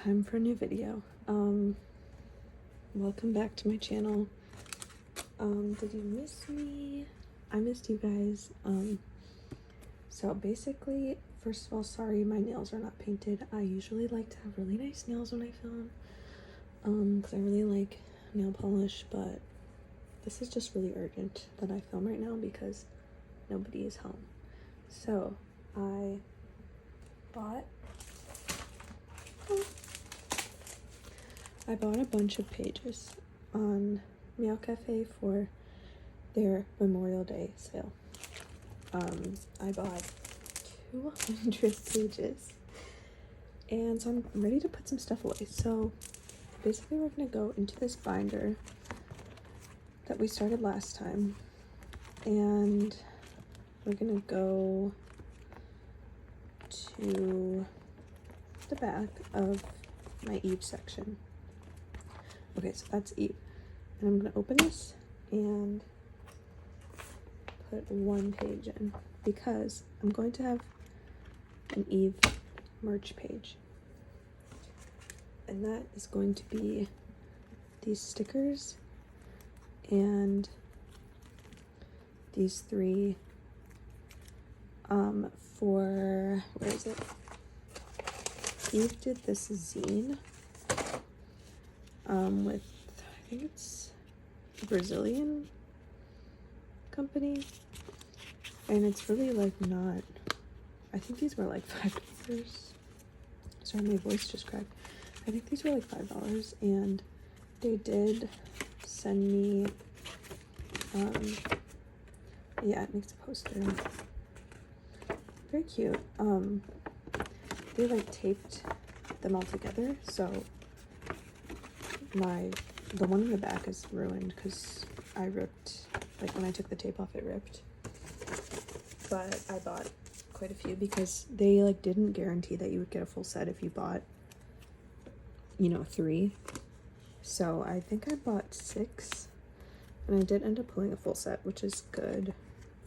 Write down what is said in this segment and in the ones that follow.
time for a new video. Welcome back to my channel. Did you miss me? I missed you guys. So basically, first of all, sorry my nails are not painted. I usually like to have really nice nails when I film, because I really like nail polish, but this is just really urgent that I film right now because nobody is home. So I bought a bunch of pages on Meow Cafe for their Memorial Day sale. I bought 200 pages, and so I'm ready to put some stuff away. So basically we're gonna go into this binder that we started last time, and we're gonna go to the back of my yves section. Okay, so that's yves, and I'm gonna open this and put one page in because I'm going to have an yves merch page, and that is going to be these stickers and these three for, where is it? Yves did this zine with, I think it's a Brazilian company, and it's really like not, I think these were like $5. Sorry, my voice just cracked. I think these were like $5, and they did send me, yeah, it makes a poster. Very cute. They like taped them all together, so the one in the back is ruined because I ripped, like when I took the tape off it ripped, but I bought quite a few because they like didn't guarantee that you would get a full set if you bought, you know, 3. So I think I bought 6, and I did end up pulling a full set, which is good.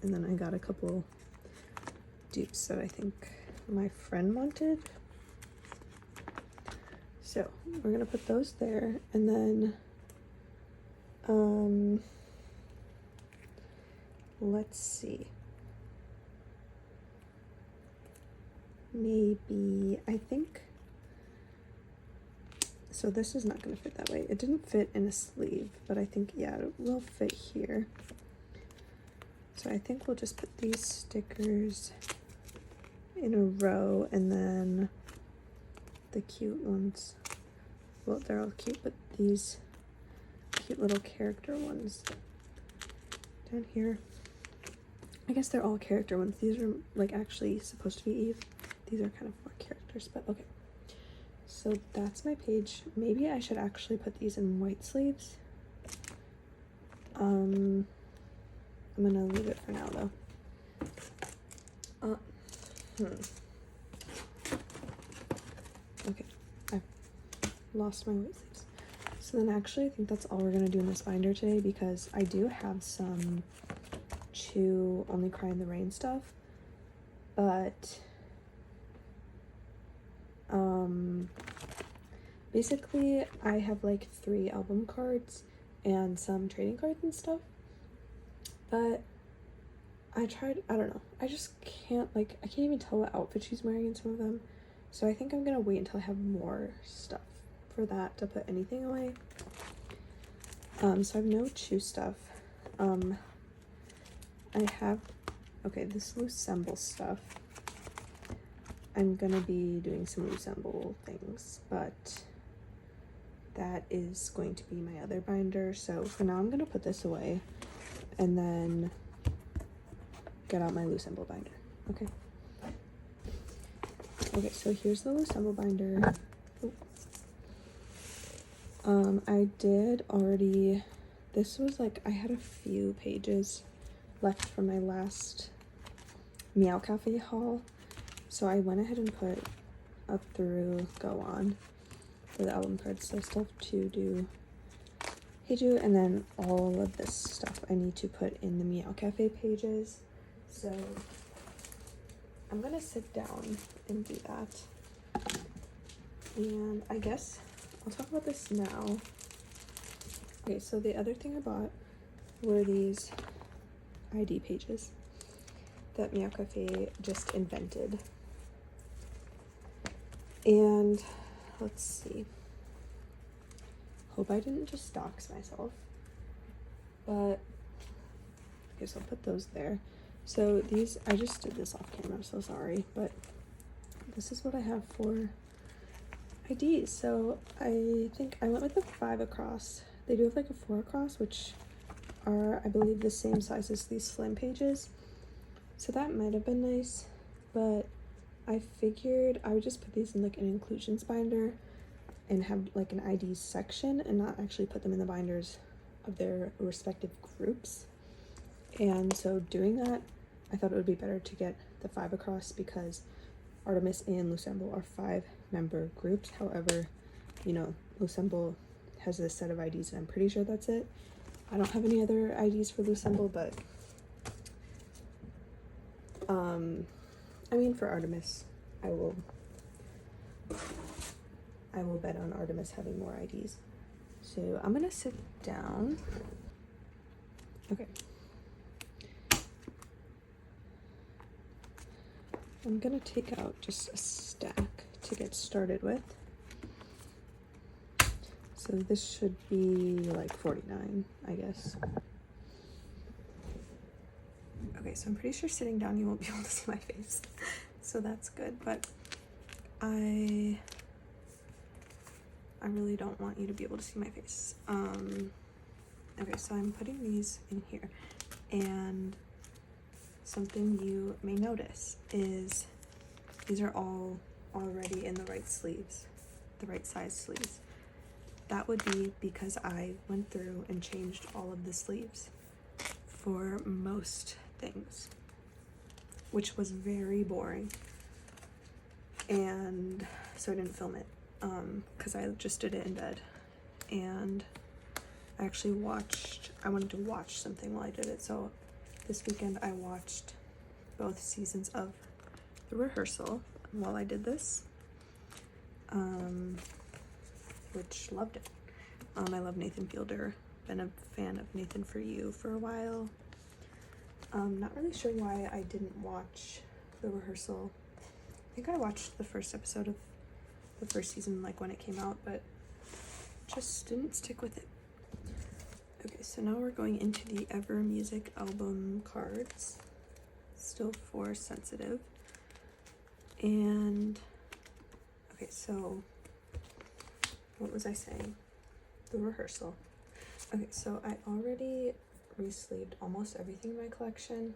And then I got a couple dupes that I think my friend wanted. So we're gonna put those there, and then let's see, maybe, I think, so this is not gonna fit that way. It didn't fit in a sleeve, but I think, yeah, it will fit here. So I think we'll just put these stickers in a row, and then the cute ones, well, they're all cute, but these cute little character ones down here, I guess they're all character ones. These are like actually supposed to be yves. These are kind of more characters, but okay. So that's my page. Maybe I should actually put these in white sleeves. I'm gonna leave it for now though. Okay, I've lost my white sleeves. So then actually I think that's all we're gonna do in this binder today, because I do have some to Only Cry in the Rain stuff, but basically I have like 3 album cards and some trading cards and stuff, but I tried, I don't know, I just can't, like, I can't even tell what outfit she's wearing in some of them, so I think I'm gonna wait until I have more stuff for that to put anything away. So I have no chew stuff. I have, okay, this loossemble stuff, I'm gonna be doing some loossemble things, but that is going to be my other binder. So for now I'm gonna put this away and then get out my loossemble binder. Okay. Okay, so here's the loossemble binder. I did already, this was like, I had a few pages left from my last Meow Cafe haul, so I went ahead and put up through Gowon for the album cards. So I still have to do hyeju, and then all of this stuff I need to put in the Meow Cafe pages. So I'm gonna sit down and do that. And I guess I'll talk about this now. Okay, so the other thing I bought were these ID pages that Meow Cafe just invented. And let's see. Hope I didn't just dox myself. But okay, so I'll put those there. So these, I just did this off camera, I'm so sorry, but this is what I have for IDs. So I think I went with the 5 across. They do have like a 4 across, which are, I believe, the same size as these slim pages. So that might have been nice, but I figured I would just put these in like an inclusions binder and have like an IDs section and not actually put them in the binders of their respective groups. And so doing that, I thought it would be better to get the 5 across because Artemis and Loossemble are 5-member groups. However, you know, Loossemble has this set of IDs and I'm pretty sure that's it. I don't have any other IDs for Loossemble, but I mean, for Artemis, I will bet on Artemis having more IDs. So I'm gonna sit down. Okay. I'm gonna take out just a stack to get started with. So this should be like 49, I guess. Okay, so I'm pretty sure sitting down you won't be able to see my face. So that's good, but I really don't want you to be able to see my face. Okay, so I'm putting these in here, and something you may notice is these are all already in the right sleeves, the right size sleeves. That would be because I went through and changed all of the sleeves for most things, which was very boring, and so I didn't film it because I just did it in bed. And I actually I wanted to watch something while I did it, so this weekend I watched both seasons of The Rehearsal while I did this, which loved it. I love Nathan Fielder, been a fan of Nathan For You for a while. Not really sure why I didn't watch The Rehearsal. I think I watched the first episode of the first season like when it came out, but just didn't stick with it. Okay, so now we're going into the Ever Music album cards, still for Sensitive. And okay, so what was I saying? The Rehearsal. Okay, so I already re-sleeved almost everything in my collection.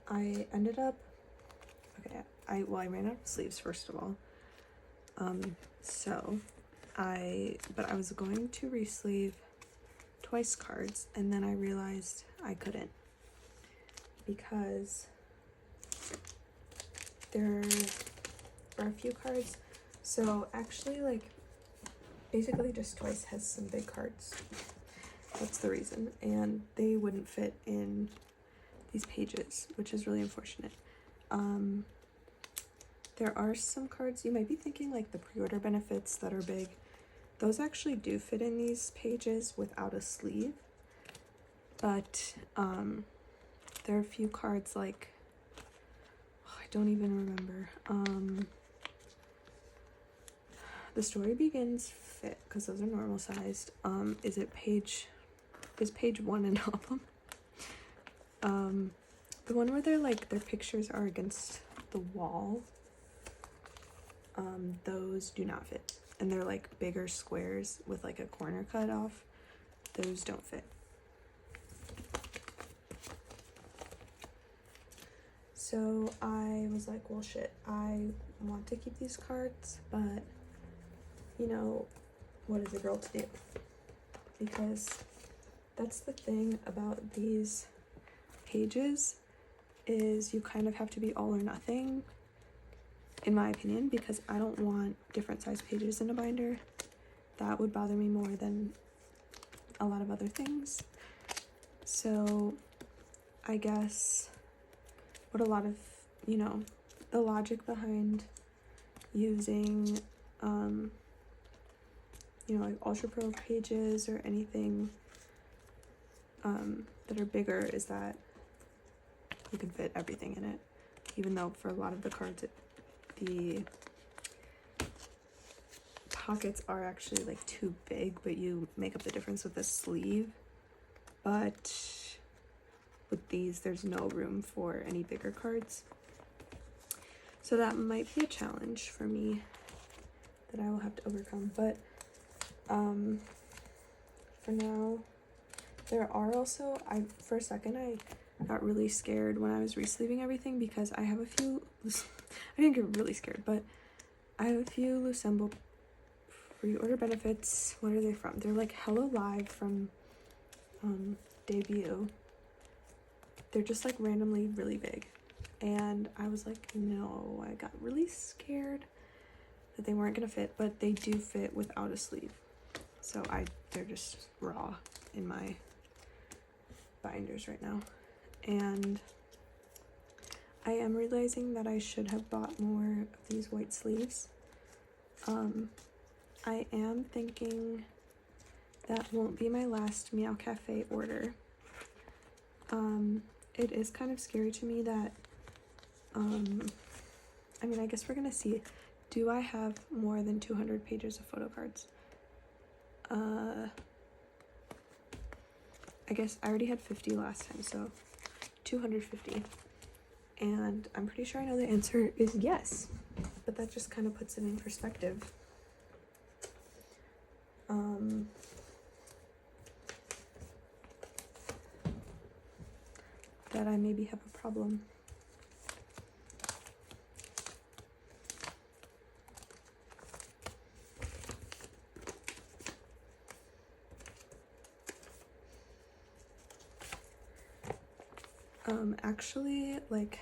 I ended up, okay, I ran out of sleeves first of all. But I was going to re-sleeve twice cards, and then I realized I couldn't because there are a few cards. So actually, like, basically just twice has some big cards. That's the reason, and they wouldn't fit in these pages, which is really unfortunate. There are some cards you might be thinking, like the pre-order benefits that are big. Those actually do fit in these pages without a sleeve, but there are a few cards like, I don't even remember. The Story Begins fit because those are normal sized. Is page 1 an album? The one where their pictures are against the wall, those do not fit, and they're like bigger squares with like a corner cut off. Those don't fit. So I was like, well, shit, I want to keep these cards, but you know, what is a girl to do? Because that's the thing about these pages, is you kind of have to be all or nothing, in my opinion, because I don't want different size pages in a binder. That would bother me more than a lot of other things. So I guess what a lot of, you know, the logic behind using you know, like Ultra Pro pages or anything that are bigger, is that you can fit everything in it, even though for a lot of the cards the pockets are actually like too big, but you make up the difference with the sleeve. But with these, there's no room for any bigger cards, so that might be a challenge for me that I will have to overcome. But for now, there are also, for a second I got really scared when I was resleeving everything, because I have a few I didn't get really scared, but I have a few loossemble pre-order benefits. What are they from? They're like hellolive from debut. They're just like randomly really big, and I was like, no, I got really scared that they weren't gonna fit, but they do fit without a sleeve. So they're just raw in my binders right now. And I am realizing that I should have bought more of these white sleeves. I am thinking that won't be my last Meow Cafe order. It is kind of scary to me that, I mean, I guess we're gonna see. Do I have more than 200 pages of photo cards? I guess I already had 50 last time, so 250. And I'm pretty sure I know the answer is yes, but that just kind of puts it in perspective. That I maybe have a problem. Actually, like,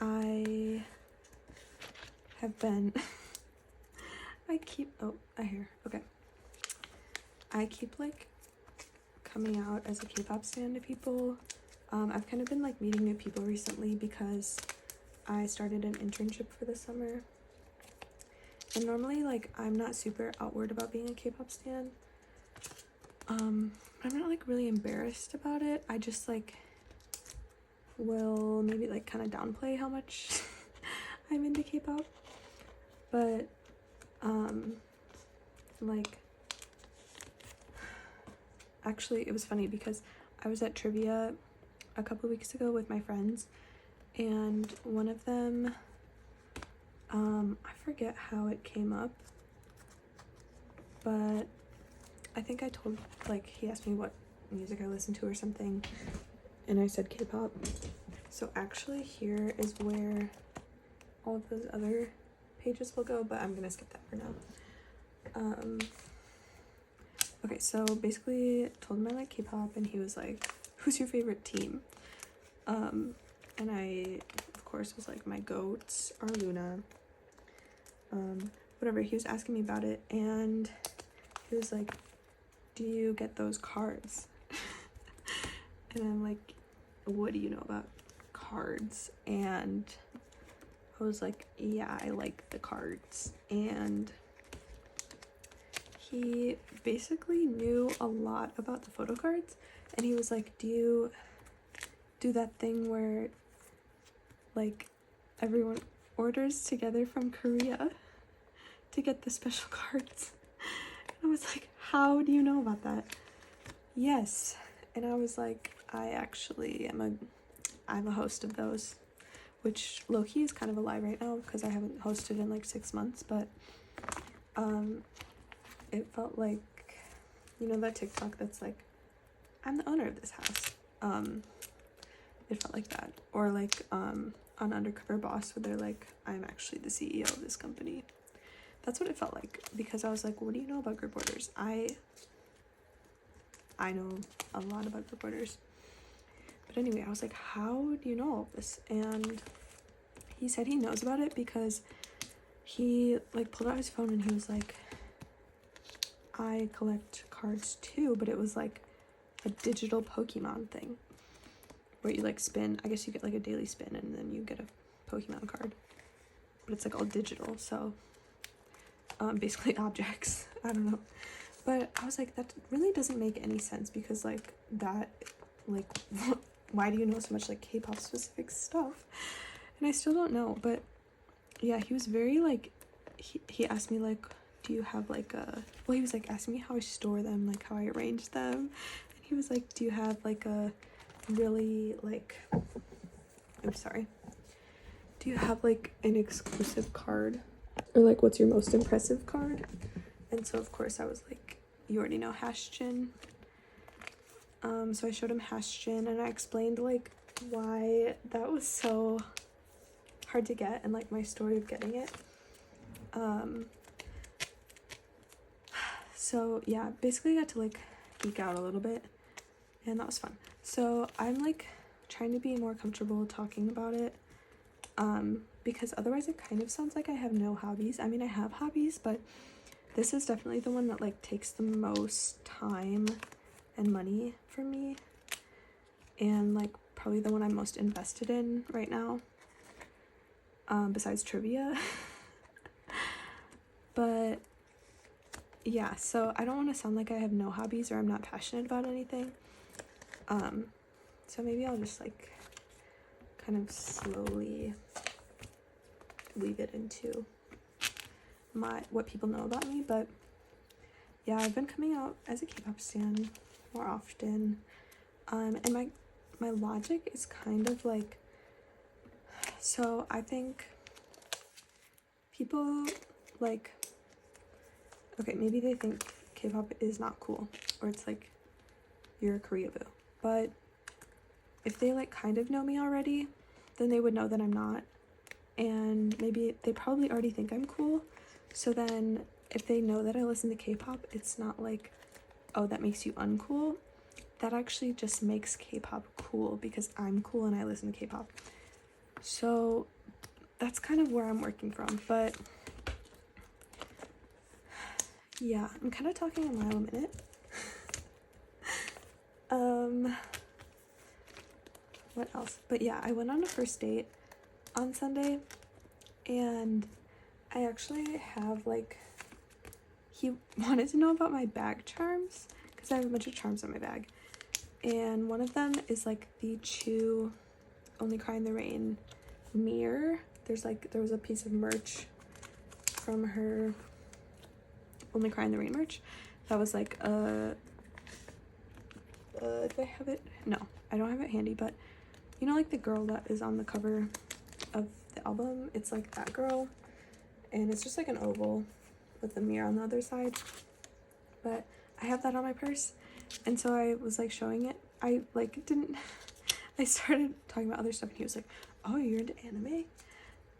I have been I keep like coming out as a K-pop stan to people. I've kind of been like meeting new people recently because I started an internship for the summer, and normally like I'm not super outward about being a K-pop stan. I'm not like really embarrassed about it. I just like will maybe like kind of downplay how much I'm into K-pop. But like, actually it was funny because I was at trivia a couple weeks ago with my friends, and one of them, I forget how it came up, but I think I told, like, he asked me what music I listened to or something, and I said K-pop. So actually here is where all of those other pages will go, but I'm gonna skip that for now. Okay, so basically told him I like K-pop, and he was like, who's your favorite team? And I of course was like, my goats are Luna. Whatever, he was asking me about it, and he was like, do you get those cards? And I'm like, what do you know about cards? And I was like, yeah, I like the cards. And he basically knew a lot about the photo cards, and he was like, do you do that thing where like everyone orders together from Korea to get the special cards? And I was like, how do you know about that? Yes. And I was like, I'm a host of those, which low-key is kind of a lie right now because I haven't hosted in like 6 months, but it felt like, you know, that TikTok that's like, I'm the owner of this house. It felt like that. Or like on Undercover Boss, where they're like, I'm actually the CEO of this company. That's what it felt like, because I was like, what do you know about group orders? I know a lot about group orders. But anyway, I was like, how do you know all of this? And he said he knows about it because he like pulled out his phone and he was like, I collect cards too, but it was like a digital Pokemon thing where you like spin. I guess you get like a daily spin and then you get a Pokemon card, but it's like all digital. So basically objects. I don't know, but I was like, that really doesn't make any sense, because like that, like why do you know so much like K-pop specific stuff? And I still don't know. But yeah, he was very like, he asked me like, do you have like a, well, he was like asking me how I store them, like how I arrange them, and he was like, do you have like a really like, I'm sorry, do you have like an exclusive card, or like what's your most impressive card? And so of course I was like, you already know hyunjin. So I showed him hyunjin, and I explained like why that was so hard to get, and like my story of getting it. So yeah, basically I got to like geek out a little bit, and that was fun. So I'm like trying to be more comfortable talking about it, because otherwise it kind of sounds like I have no hobbies. I mean, I have hobbies, but this is definitely the one that like takes the most time and money for me, and like probably the one I'm most invested in right now, besides trivia. But yeah, so I don't want to sound like I have no hobbies or I'm not passionate about anything. So maybe I'll just like kind of slowly weave it into what people know about me. But yeah, I've been coming out as a K-pop stan more often. And my logic is kind of like, so I think people like, okay, maybe they think K-pop is not cool, or it's like you're a Koreaboo, but if they like kind of know me already, then they would know that I'm not, and maybe they probably already think I'm cool. So then if they know that I listen to K-pop, it's not like, oh, that makes you uncool. That actually just makes K-pop cool because I'm cool and I listen to K-pop. So that's kind of where I'm working from. But yeah, I'm kind of talking a mile a minute. What else? But yeah, I went on a first date on Sunday, and I actually have like, he wanted to know about my bag charms, because I have a bunch of charms in my bag, and one of them is like the Chew Only Cry in the Rain mirror. There was a piece of merch from her Only Cry in the Rain merch that was like do I have it? No, I don't have it handy, but you know, like the girl that is on the cover of the album, it's like that girl, and it's just like an oval with a mirror on the other side. But I have that on my purse, and so I was like showing it. I started talking about other stuff, and he was like, oh, you're into anime?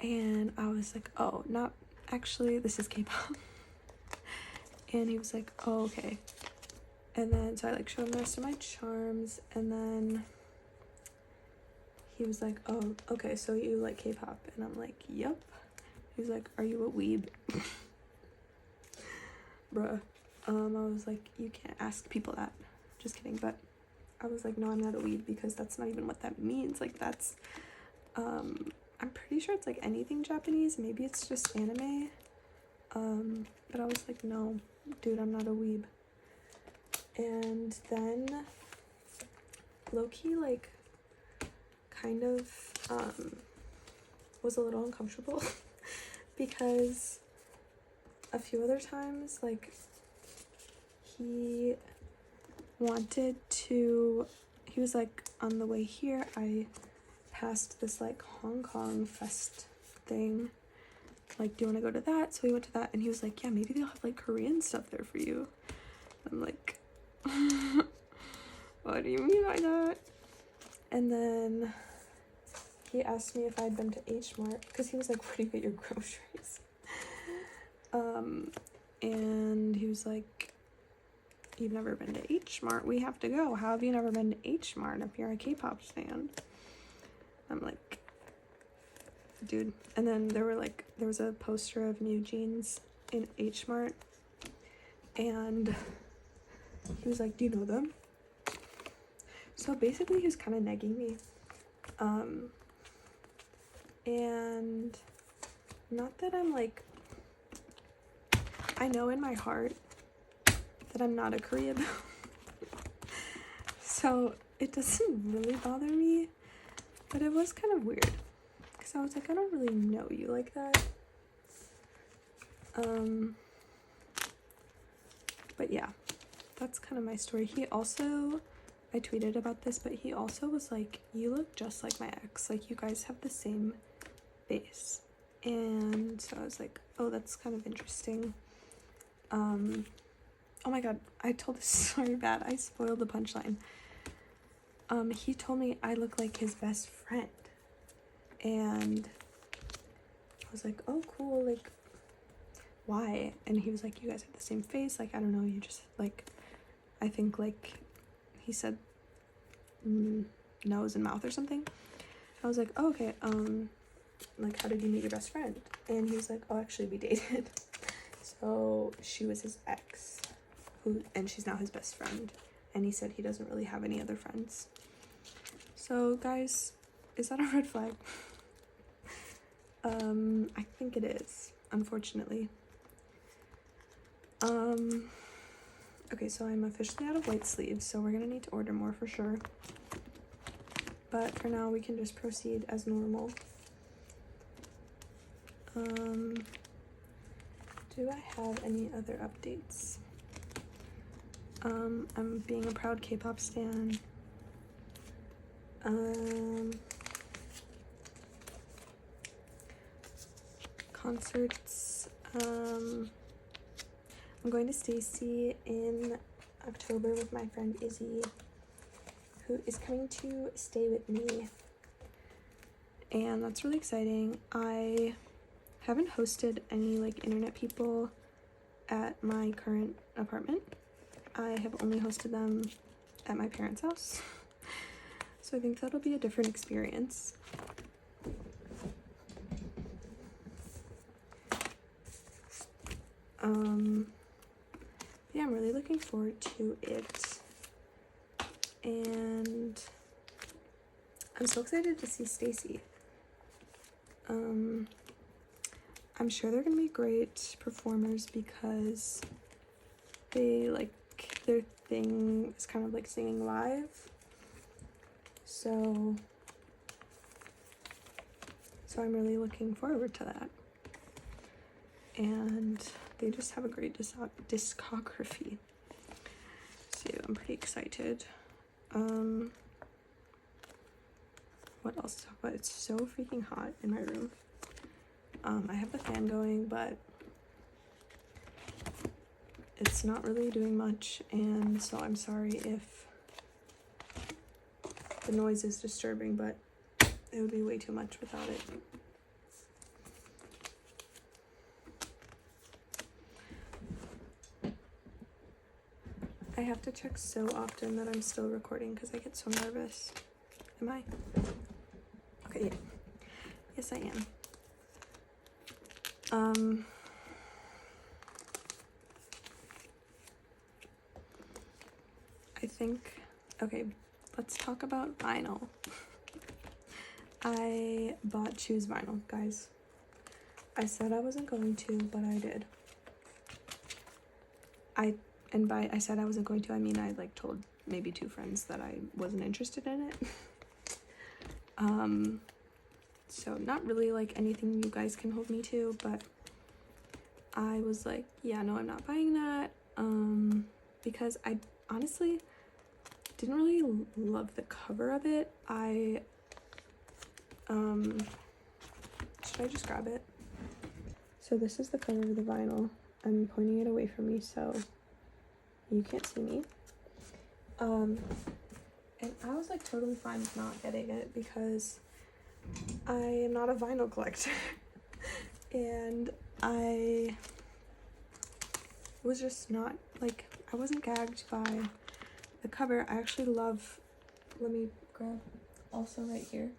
And I was like, oh, not actually, this is K-pop. And he was like, oh, okay. And then so I like showed him the rest of my charms, and then he was like, oh, okay, so you like K-pop? And I'm like, yep. He was like, are you a weeb? Bruh. I was like, you can't ask people that. Just kidding. But I was like, no, I'm not a weeb, because that's not even what that means. Like, that's I'm pretty sure it's like anything Japanese. Maybe it's just anime. But I was like, no, dude, I'm not a weeb. And then low-key, like, kind of was a little uncomfortable because a few other times, like, he was like, on the way here, I passed this like Hong Kong fest thing, like, do you want to go to that? So we went to that, and he was like, yeah, maybe they'll have like Korean stuff there for you. I'm like, what do you mean by that? And then he asked me if I'd been to H Mart, because he was like, where do you get your groceries? And he was like, you've never been to H Mart? We have to go. How have you never been to H Mart if you're a K-pop fan? I'm like, dude. And then there was a poster of new jeans in H Mart, and he was like, do you know them? So basically he was kind of negging me, and not that I'm like, I know in my heart that I'm not a Korean. So it doesn't really bother me, but it was kind of weird because I was like, I don't really know you like that. But yeah, that's kind of my story. He also, I tweeted about this, but he also was like, you look just like my ex, like you guys have the same face. And so I was like, oh, that's kind of interesting. Oh my god, I told this story bad. I spoiled the punchline. He told me I look like his best friend, and I was like, oh cool, like why? And he was like, you guys have the same face, like I don't know, you just like, I think like he said nose and mouth or something. I was like, oh okay, like how did you meet your best friend? And he was like, oh actually we dated. So she was his ex, and she's now his best friend, and he said he doesn't really have any other friends. So guys, is that a red flag? I think it is, unfortunately. Okay, so I'm officially out of white sleeves, so we're gonna need to order more for sure. But for now, we can just proceed as normal. Do I have any other updates? I'm being a proud K-pop stan. Concerts. I'm going to Stacy in October with my friend Izzy, who is coming to stay with me, and that's really exciting. I haven't hosted any like internet people at my current apartment. I have only hosted them at my parents' house, so I think that'll be a different experience. Yeah, I'm really looking forward to it, and I'm so excited to see Stacy. I'm sure they're gonna be great performers because they like, their thing is kind of like singing live, so I'm really looking forward to that. And they just have a great discography, so I'm pretty excited. What else to talk about? It's so freaking hot in my room. I have the fan going, but it's not really doing much, and so I'm sorry if the noise is disturbing, but it would be way too much without it. I have to check so often that I'm still recording because I get so nervous. Am I? Okay, yeah. Yes, I am. I think, okay, let's talk about vinyl. I bought Choose vinyl, guys. I said I wasn't going to, but I did. And by I said I wasn't going to, I mean I like told maybe 2 friends that I wasn't interested in it. So not really like anything you guys can hold me to, but I was like, yeah, no, I'm not buying that, because I honestly didn't really love the cover of it. Should I just grab it? So this is the cover of the vinyl. I'm pointing it away from me so you can't see me. And I was like totally fine with not getting it because I am not a vinyl collector. And I was just not like, I wasn't gagged by the cover. I actually love, let me grab also right here.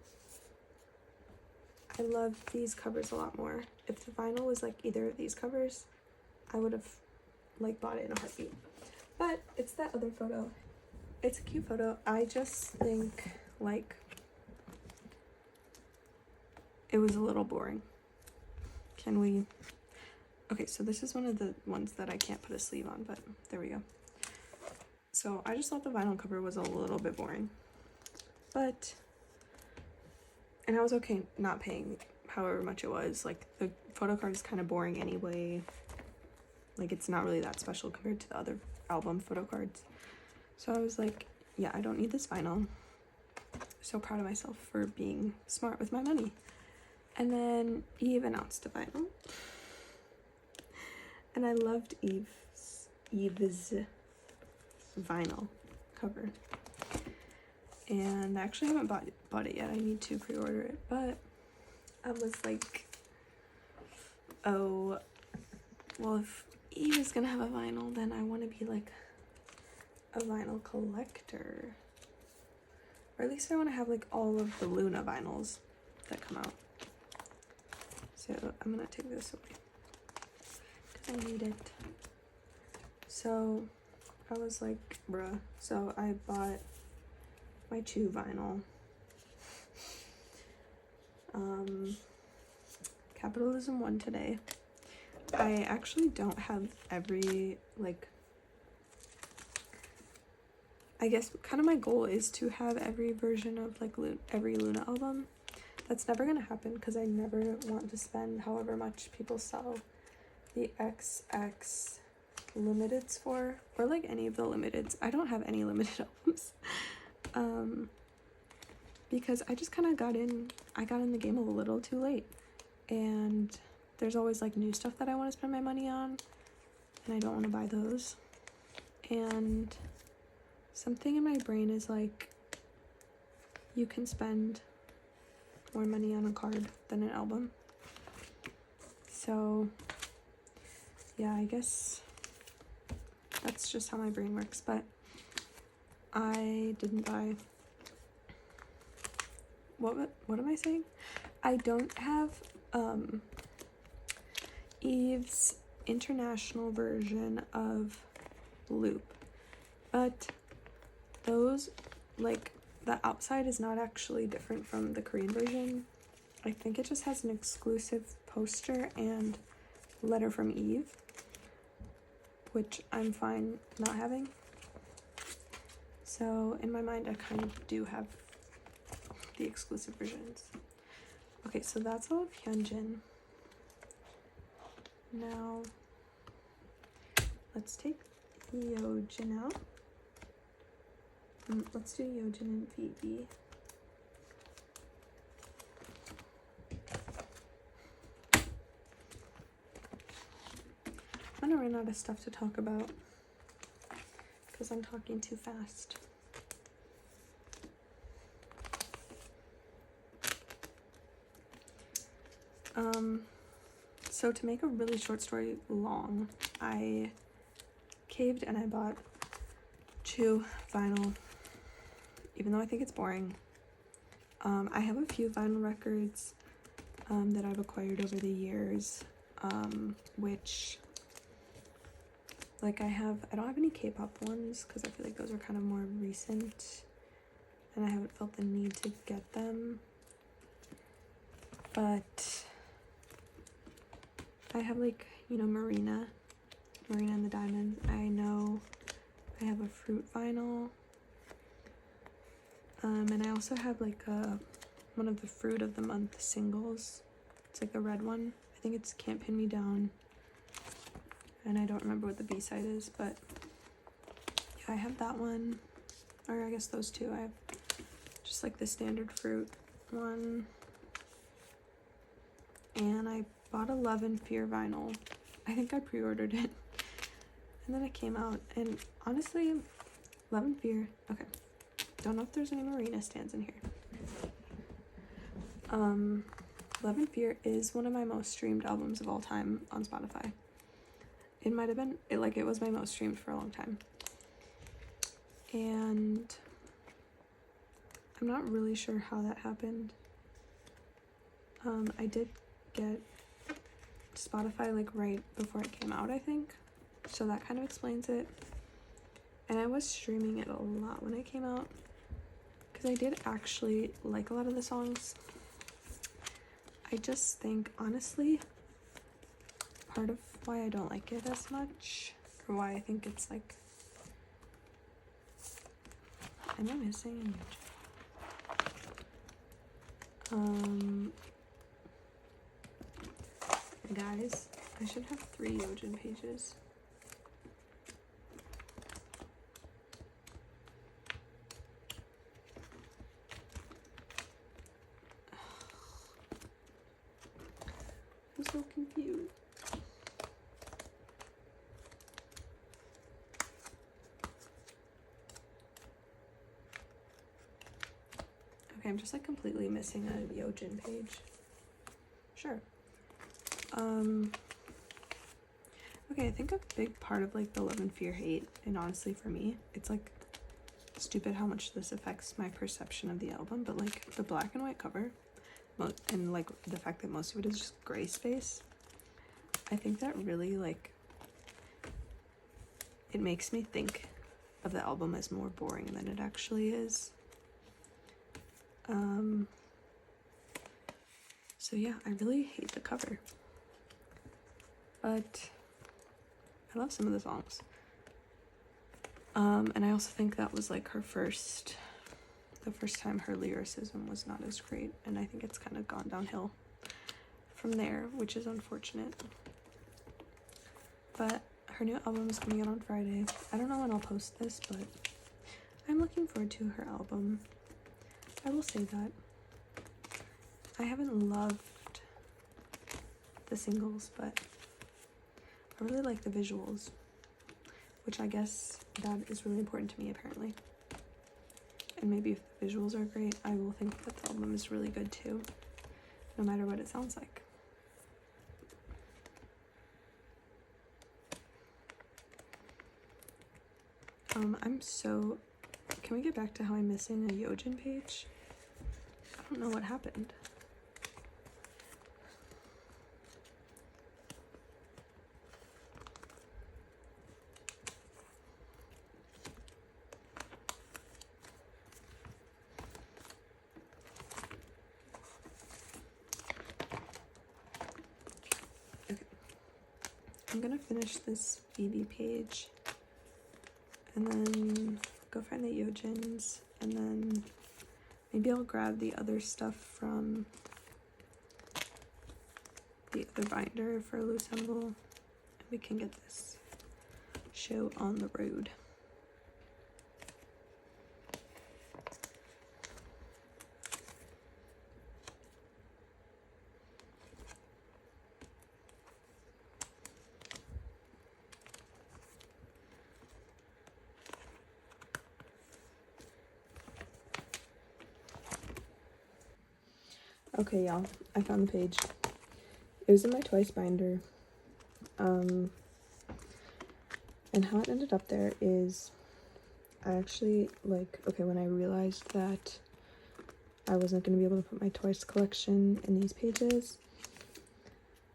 I love these covers a lot more. If the vinyl was like either of these covers, I would have like bought it in a heartbeat. But it's that other photo. It's a cute photo. I just think like it was a little boring. Can we Okay, so this is one of the ones that I can't put a sleeve on, but there we go. So I just thought the vinyl cover was a little bit boring, but, and I was okay not paying however much it was. Like, the photo card is kind of boring anyway. Like, it's not really that special compared to the other album photo cards. So I was like, yeah, I don't need this vinyl. So proud of myself for being smart with my money. And then Yves announced a vinyl. And I loved Yves' vinyl cover. And I actually haven't bought it yet. I need to pre-order it. But I was like, oh, well, if Yves is gonna have a vinyl, then I want to be like a vinyl collector. Or at least I want to have like all of the Luna vinyls that come out. So I'm gonna take this away because I need it. So I was like, bruh. So I bought my 2 vinyl. Capitalism won today. I actually don't have every, like, I guess kind of my goal is to have every version of like every Luna album. That's never gonna happen because I never want to spend however much people sell the XX limiteds for, or like any of the limiteds. I don't have any limited albums because I just kind of got in the game a little too late, and there's always like new stuff that I want to spend my money on, and I don't want to buy those. And something in my brain is like, you can spend more money on a card than an album. So yeah, I guess that's just how my brain works. But I didn't buy, what am I saying? I don't have Yves' international version of Loop, but those, like, the outside is not actually different from the Korean version. I think it just has an exclusive poster and letter from Yves, which I'm fine not having. So in my mind, I kind of do have the exclusive versions. Okay, so that's all of Hyunjin. Now let's take yeojin out. Let's do yeojin and vivi. I'm gonna run out of stuff to talk about because I'm talking too fast. So to make a really short story long, I caved and I bought 2 vinyl, even though I think it's boring. I have a few vinyl records that I've acquired over the years, which, like, I don't have any K-pop ones because I feel like those are kind of more recent and I haven't felt the need to get them. But I have, like, you know, Marina and the Diamonds. I know I have a Fruit vinyl. And I also have, like, one of the Fruit of the Month singles. It's like the red one. I think it's Can't Pin Me Down. And I don't remember what the B-side is, but yeah, I have that one. Or I guess those 2. I have just, like, the standard Fruit one. And I bought a Love and Fear vinyl. I think I pre-ordered it. And then it came out. And honestly, Love and Fear. Okay. Don't know if there's any Marina stands in here. Love and Fear is one of my most streamed albums of all time on Spotify. It might have been, it was my most streamed for a long time. And I'm not really sure how that happened. I did get Spotify like right before it came out, I think. So that kind of explains it. And I was streaming it a lot when it came out because I did actually like a lot of the songs. I just think, honestly, part of why I don't like it as much, or why I think it's like, am I missing a yeojin? Guys, I should have 3 yeojin pages. I'm so confused. Okay, I'm just like completely missing a yeojin page. Sure. Okay, I think a big part of like the love and fear hate, and honestly for me, it's like stupid how much this affects my perception of the album, but like the black and white cover and like the fact that most of it is just gray space, I think that really like, it makes me think of the album as more boring than it actually is. So yeah, I really hate the cover, but I love some of the songs. And I also think that was like the first time her lyricism was not as great, and I think it's kind of gone downhill from there, which is unfortunate. But her new album is coming out on Friday. I don't know when I'll post this, but I'm looking forward to her album. I will say that. I haven't loved the singles, but I really like the visuals, which I guess that is really important to me apparently. And maybe if the visuals are great, I will think that the album is really good too, no matter what it sounds like. Can we get back to how I'm missing a yeojin page? I don't know what happened. Okay. I'm gonna finish this vivi page and then go find the yeojins, and then maybe I'll grab the other stuff from the other binder for loossemble, and we can get this show on the road. Okay, y'all, I found the page. It was in my twice binder. And how it ended up there is, I actually, when I realized that I wasn't going to be able to put my twice collection in these pages,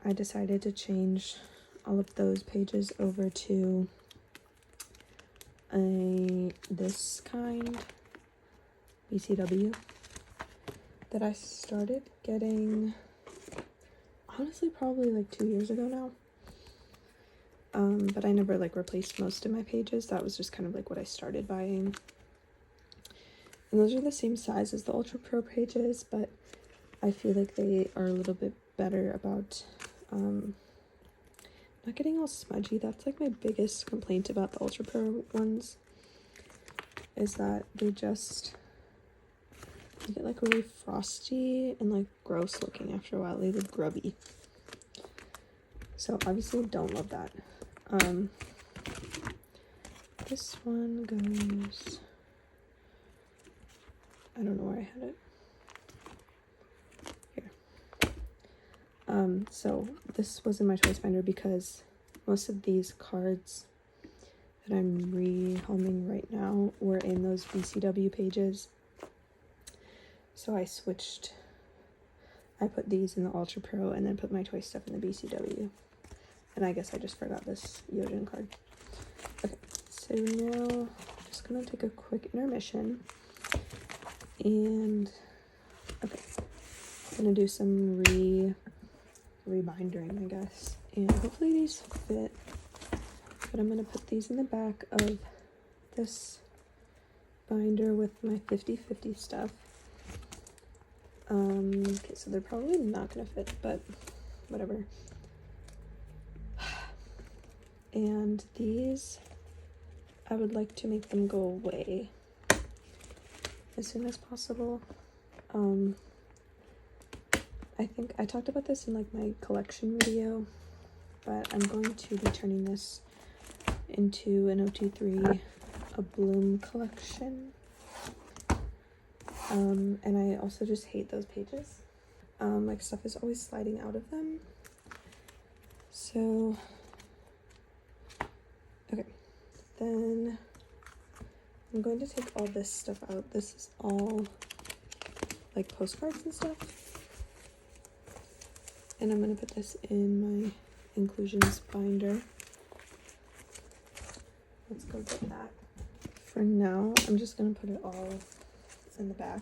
I decided to change all of those pages over to this kind BCW that I started getting, honestly, probably like 2 years ago now. But I never replaced most of my pages. That was just kind of like what I started buying. And those are the same size as the Ultra Pro pages, but I feel like they are a little bit better about not getting all smudgy. That's like my biggest complaint about the Ultra Pro ones, is that they get like really frosty and like gross looking after a while. They look grubby. So obviously don't love that. This one goes, I don't know where I had it. Here. So this was in my choice binder because most of these cards that I'm rehoming right now were in those BCW pages. So I switched. I put these in the Ultra Pro and then put my toy stuff in the BCW. And I guess I just forgot this yeojin card. Okay, so now I'm just gonna take a quick intermission. And okay, I'm gonna do some rebindering, I guess, And hopefully these fit, but I'm going to put these in the back of this binder with my 50/50 stuff. Okay, so they're probably not going to fit, but whatever. And these, I would like to make them go away as soon as possible. I think I talked about this in like my collection video, but I'm going to be turning this into an OT3 a bloom collection. And I also just hate those pages. Like stuff is always sliding out of them. So, okay, then I'm going to take all this stuff out. This is all like postcards and stuff. And I'm going to put this in my inclusions binder. Let's go get that. For now, I'm just going to put it all in the back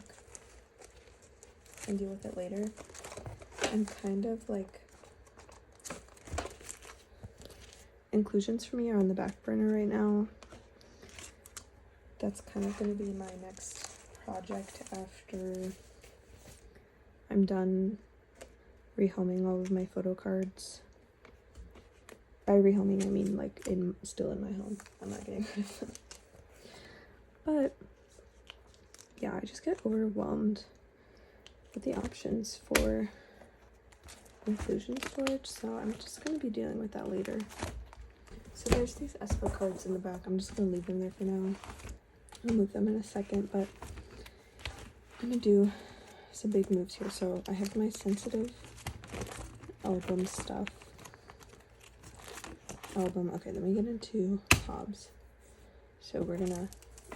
and deal with it later. I'm kind of like, inclusions for me are on the back burner right now. That's kind of going to be my next project after I'm done rehoming all of my photo cards. By rehoming, I mean like still in my home. I'm not getting rid of them. But yeah, I just get overwhelmed with the options for inclusion storage, so I'm just going to be dealing with that later. So there's these espo cards in the back. I'm just going to leave them there for now. I'll move them in a second, but I'm going to do some big moves here. So I have my sensitive album stuff. Okay, then we get into Hobbs. So we're going to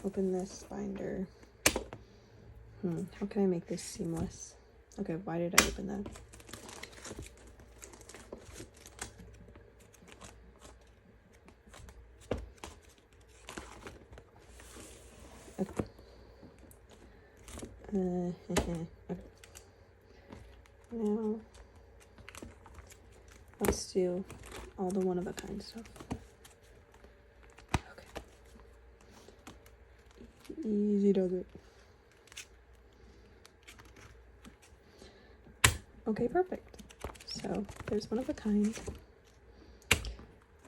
open this binder. How can I make this seamless? Okay, why did I open that? Okay. Okay. Now, let's do all the one-of-a-kind stuff. Okay. Easy does it. Okay, perfect. So, there's one-of-a-kind.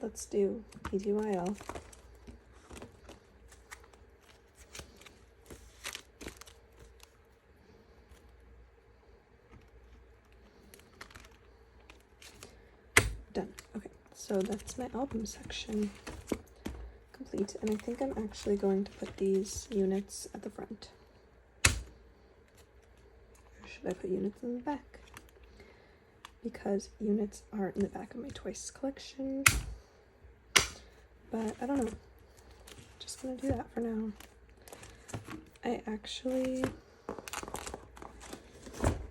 Let's do ttyl. Done. Okay, so that's my album section complete, and I think I'm actually going to put these units at the front. Or should I put units in the back? Because units are in the back of my Twice collection, but I don't know. Just gonna do that for now. I actually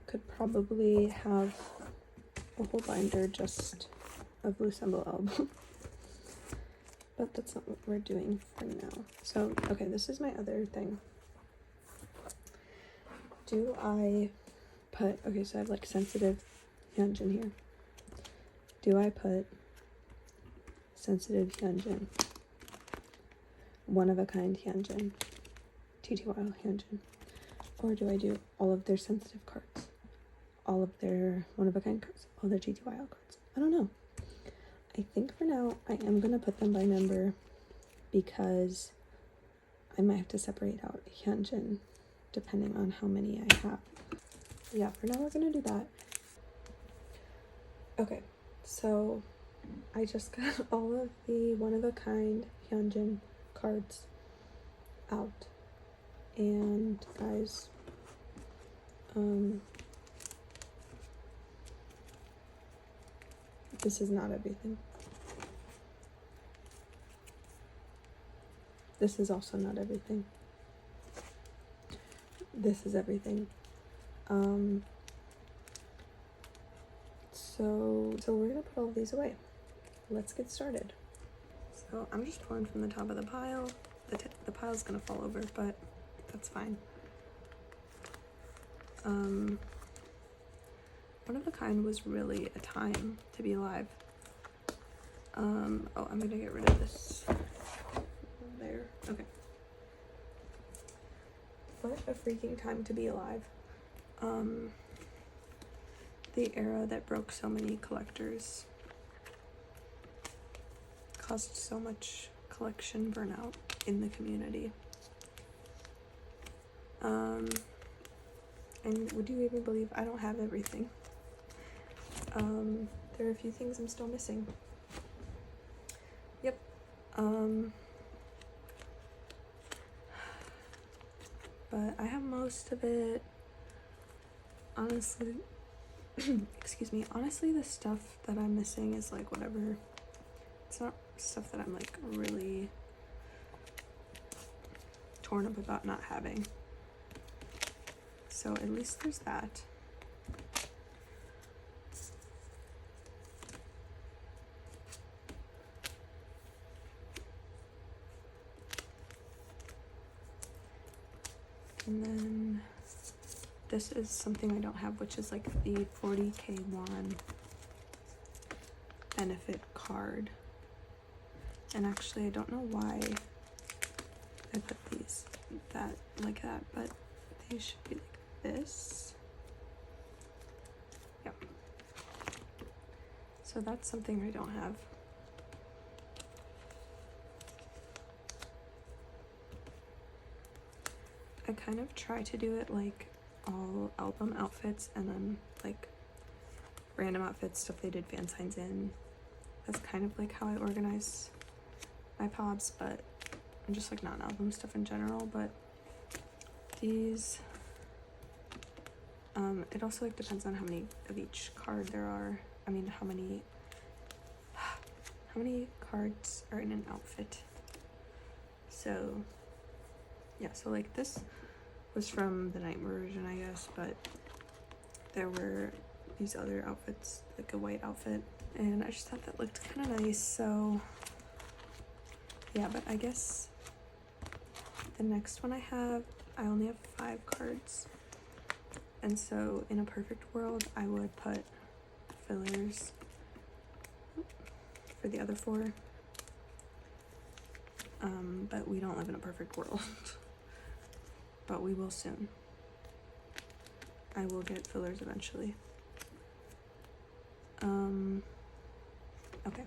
could probably have a whole binder just of loossemble album, but that's not what we're doing for now. So, okay, this is my other thing. Do I put, okay, so I have like sensitive hyunjin here. Do I put sensitive hyunjin, one-of-a-kind hyunjin, ttyl hyunjin, or do I do all of their sensitive cards, all of their one-of-a-kind cards, all their ttyl cards? I don't know. I think for now I am going to put them by number because I might have to separate out hyunjin depending on how many I have. Yeah, for now we're going to do that. Okay, so I just got all of the one-of-a-kind hyunjin cards out, and guys, this is not everything. This is also not everything. This is everything. So we're gonna put all these away. Let's get started. So I'm just pouring from the top of the pile. The pile's gonna fall over, but that's fine. One of a kind was really a time to be alive. Oh, I'm gonna get rid of this there. Okay. What a freaking time to be alive. The era that broke so many collectors, caused so much collection burnout in the community. And would you even believe I don't have everything? There are a few things I'm still missing. Yep. But I have most of it. Honestly, excuse me, honestly the stuff that I'm missing is like whatever. It's not stuff that I'm like really torn up about not having. So at least there's that. And then this is something I don't have, which is like the 40k won benefit card. And actually I don't know why I put these like that, but they should be like this. Yep. So that's something I don't have. I kind of try to do it like all album outfits and then like random outfits, stuff they did fan signs in. That's kind of like how I organize my pops, but I'm just like not album stuff in general. But these, it also like depends on how many of each card there are. I mean, how many cards are in an outfit. So yeah, so like this was from the night version, I guess, but there were these other outfits, like a white outfit, and I just thought that looked kind of nice. So yeah, but I guess the next one I only have 5 cards, and so in a perfect world I would put fillers for the other 4, but we don't live in a perfect world. But we will soon. I will get fillers eventually. Okay.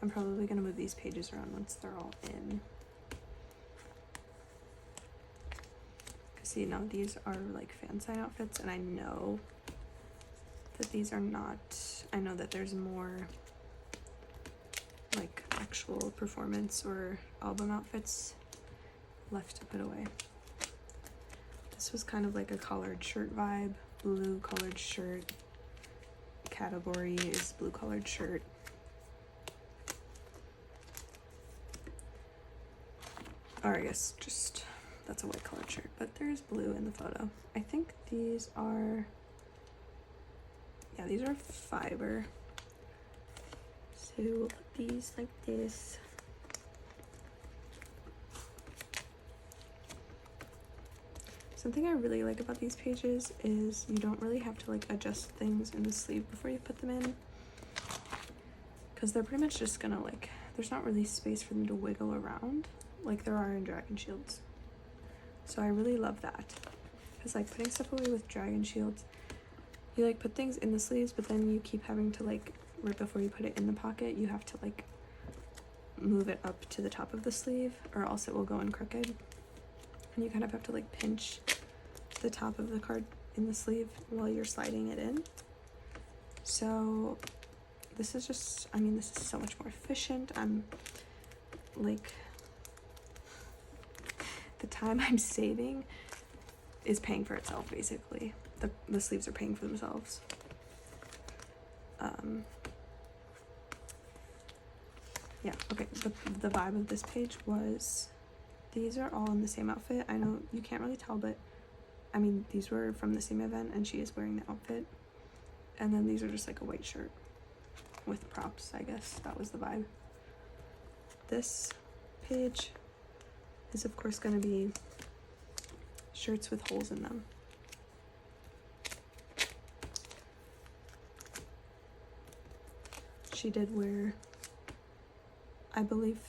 I'm probably gonna move these pages around once they're all in. Cause see, now these are like fan sign outfits, and I know that these are not, I know that there's more like actual performance or album outfits left to put away. This was kind of like a collared shirt vibe, blue collared shirt. Category is blue collared shirt. Or I guess just, that's a white collared shirt, but there's blue in the photo. I think these are, yeah, these are fiber. So we'll put these like this. Something I really like about these pages is you don't really have to like adjust things in the sleeve before you put them in, because they're pretty much just gonna like, there's not really space for them to wiggle around like there are in Dragon Shields. So I really love that, because like putting stuff away with Dragon Shields, you like put things in the sleeves, but then you keep having to like, right before you put it in the pocket, you have to like move it up to the top of the sleeve, or else it will go in crooked. And you kind of have to like pinch the top of the card in the sleeve while you're sliding it in. So this is just, I mean, this is so much more efficient. I'm like, the time I'm saving is paying for itself, basically. The sleeves are paying for themselves. Yeah, okay, the vibe of this page was, these are all in the same outfit. I know you can't really tell, but I mean, these were from the same event and she is wearing the outfit. And then these are just like a white shirt with props, I guess. That was the vibe. This page is of course going to be shirts with holes in them. she did wear, I believe,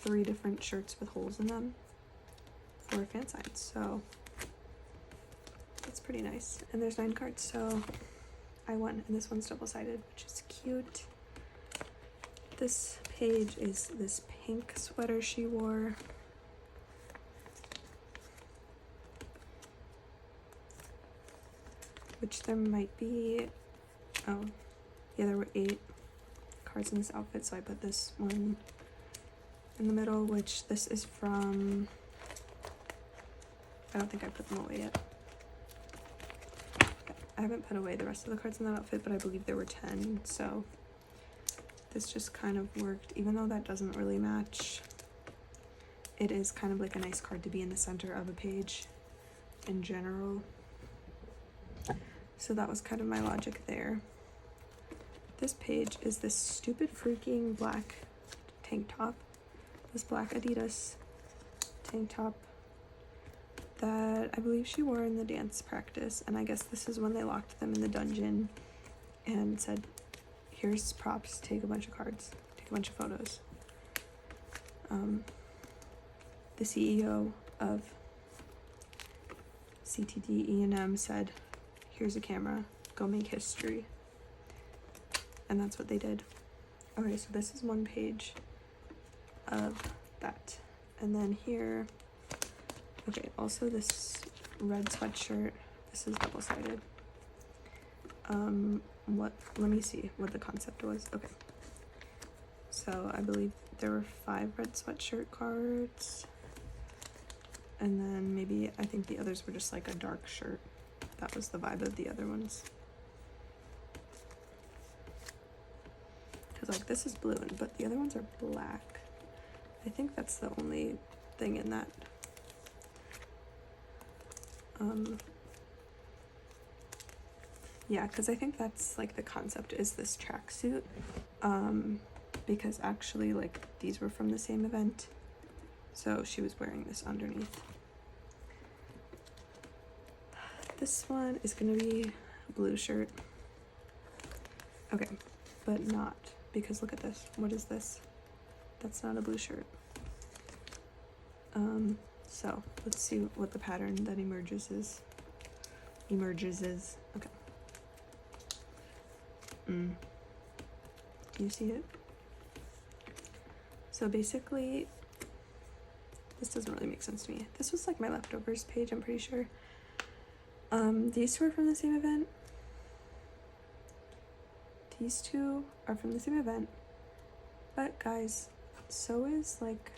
3 different shirts with holes in them for fansigns, so that's pretty nice. And there's 9 cards, so I won, and this one's double-sided, which is cute. This page is this pink sweater she wore. Which there might be, oh, yeah, there were 8 cards in this outfit, so I put this one in the middle, which this is from, I don't think I put them away yet. I haven't put away the rest of the cards in that outfit, but I believe there were 10, so this just kind of worked. Even though that doesn't really match, it is kind of like a nice card to be in the center of a page in general. So that was kind of my logic there. This page is this stupid freaking black tank top. This black Adidas tank top that I believe she wore in the dance practice, and I guess this is when they locked them in the dungeon and said, here's props, take a bunch of cards, take a bunch of photos. The CEO of CTD E&M said, here's a camera, go make history. And that's what they did. Okay, so this is one page of that. And then here, okay, also this red sweatshirt, this is double-sided. Let me see what the concept was. Okay. So I believe there were 5 red sweatshirt cards. And then maybe, I think the others were just like a dark shirt. That was the vibe of the other ones. Because like this is blue, but the other ones are black. I think that's the only thing in that. Yeah, because I think that's like the concept is this tracksuit. Because actually like these were from the same event. So she was wearing this underneath. This one is gonna be a blue shirt. Okay, but not, because look at this. What is this? That's not a blue shirt. So let's see what the pattern that emerges is. Okay. Do you see it? So basically, this doesn't really make sense to me. This was like my leftovers page, I'm pretty sure. These 2 are from the same event. These 2 are from the same event. But guys, so is like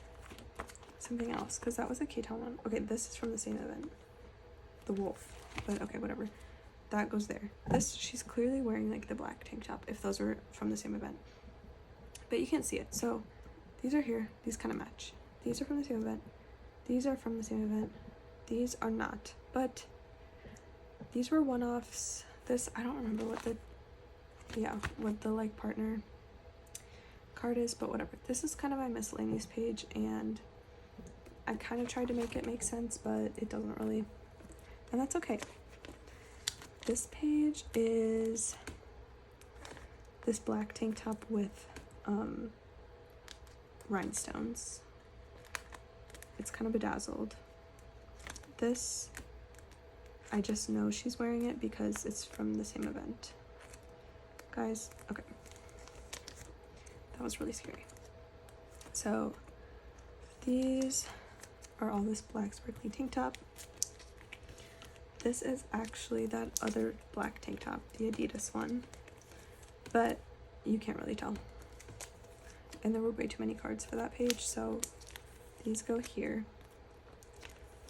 something else, because that was a K-Town one. Okay, this is from the same event. The wolf. But okay, whatever. That goes there. This, she's clearly wearing like the black tank top, if those were from the same event. But you can't see it. So these are here. These kind of match. These are from the same event. These are from the same event. These are not. But these were one-offs. This, I don't remember what the, what the like partner card is, but whatever. This is kind of my miscellaneous page, and I kind of tried to make it make sense, but it doesn't really, and that's okay. This page is this black tank top with rhinestones. It's kind of bedazzled. This, I just know she's wearing it because it's from the same event. Guys, okay. That was really scary. So these are all this black sparkly tank top. This is actually that other black tank top, the Adidas one, but you can't really tell. And there were way too many cards for that page, so these go here.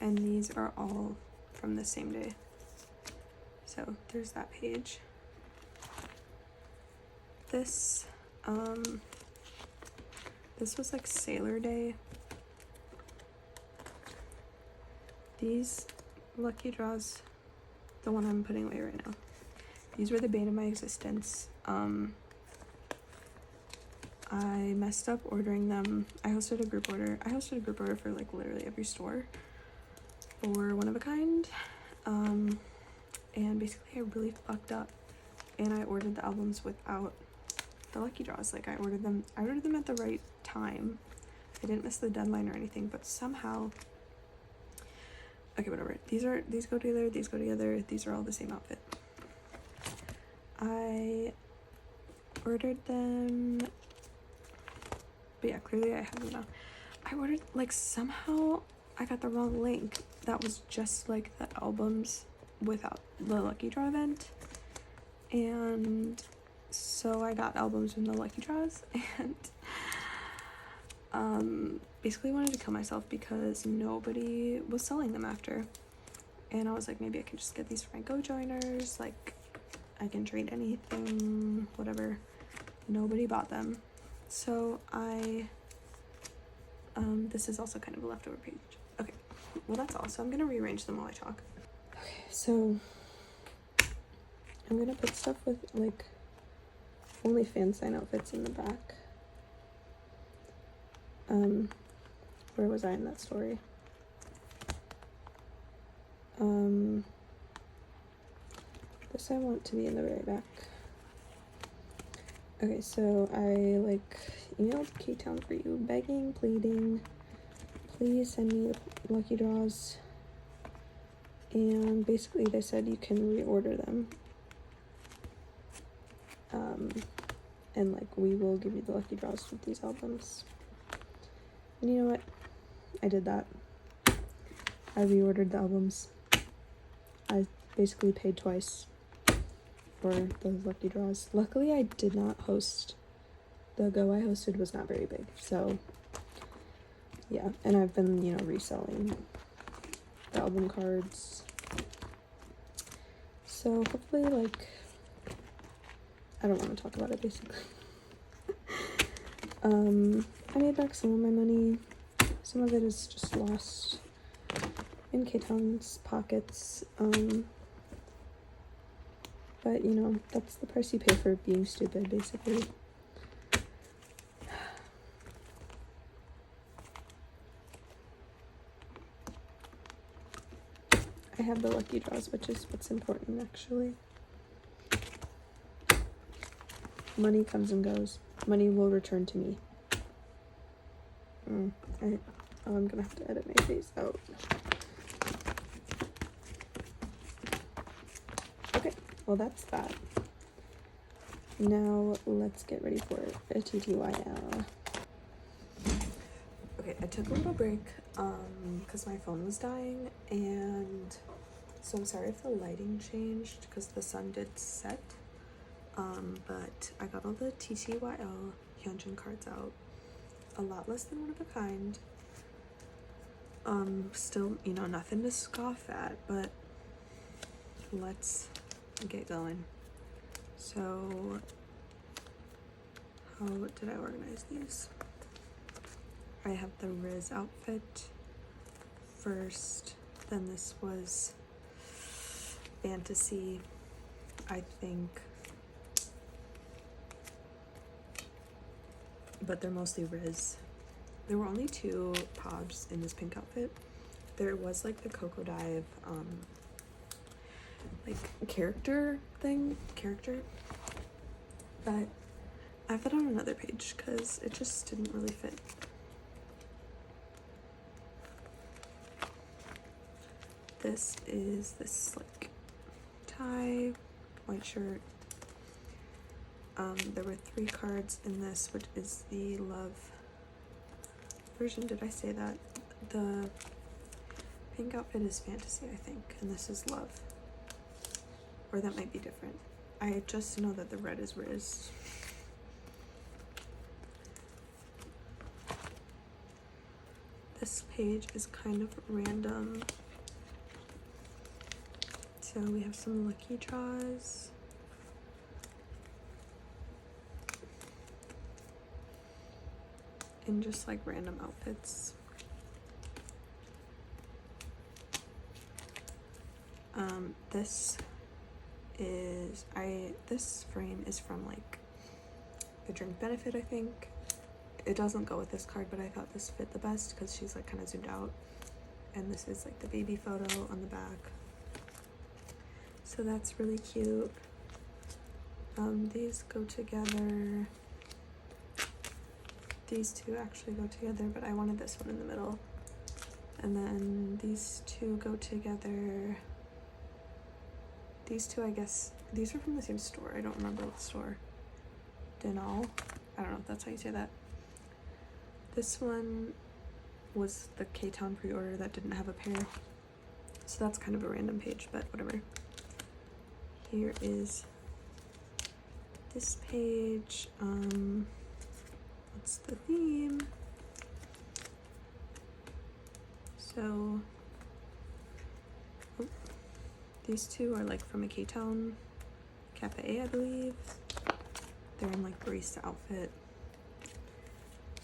And these are all from the same day. So there's that page. This, this was like Sailor Day. These lucky draws, the one I'm putting away right now, these were the bane of my existence. I messed up ordering them. I hosted a group order. I hosted a group order for like literally every store for one of a kind. And basically I really fucked up and I ordered the albums without the lucky draws. Like I ordered them at the right time. I didn't miss the deadline or anything, but somehow, okay, whatever. These go together, these go together, these are all the same outfit. I ordered them, but yeah, clearly I have them now. I ordered, like, somehow I got the wrong link. That was just like the albums without the lucky draw event. And so I got albums from the lucky draws, and basically wanted to kill myself because nobody was selling them after. And I was like, maybe I can just get these for my Go joiners, like I can trade anything, whatever. Nobody bought them. So I this is also kind of a leftover page. Okay, well that's all. So I'm gonna rearrange them while I talk. Okay, so I'm gonna put stuff with like only fan sign outfits in the back. Where was I in that story? This I want to be in the very back. Okay, so I like emailed K-Town for you, begging, pleading, please send me the lucky draws. And basically they said you can reorder them. And like we will give you the lucky draws with these albums. And you know what? I did that. I reordered the albums. I basically paid twice for those lucky draws. Luckily, I did not host. The Go I hosted was not very big, so yeah. And I've been, you know, reselling the album cards. So hopefully, like, I don't want to talk about it, basically. I made back some of my money. Some of it is just lost in K-Town's pockets. But, you know, that's the price you pay for being stupid, basically. I have the lucky draws, which is what's important, actually. Money comes and goes. Money will return to me. I'm gonna have to edit my face out. Okay, well that's that. Now let's get ready for a TTYL. Okay, I took a little break because my phone was dying, and so I'm sorry if the lighting changed because the sun did set. But I got all the TTYL hyunjin cards out. A lot less than one of a kind. Still, you know, nothing to scoff at, but let's get going. So, how did I organize these? I have the Riz outfit first, then this was fantasy, I think. But they're mostly Riz. There were only 2 pods in this pink outfit. There was like the Coco Dive, like character, but I have that on another page because it just didn't really fit. This is this like tie, white shirt. There were 3 cards in this, which is the love version. Did I say that? The pink outfit is fantasy, I think, and this is love. Or that might be different. I just know that the red is Riz. This page is kind of random. So we have some lucky draws. And just like random outfits. This frame is from like the drink benefit, I think. It doesn't go with this card, but I thought this fit the best because she's like kind of zoomed out. And this is like the baby photo on the back. So that's really cute. These go together. These two actually go together, but I wanted this one in the middle. And then these two go together. These two, I guess, these are from the same store. I don't remember what store. Denal. I don't know if that's how you say that. This one was the K-Town pre-order that didn't have a pair. So that's kind of a random page, but whatever. Here is this page. What's the theme? So these two are like from a K-Town cafe, I believe. They're in like barista outfit.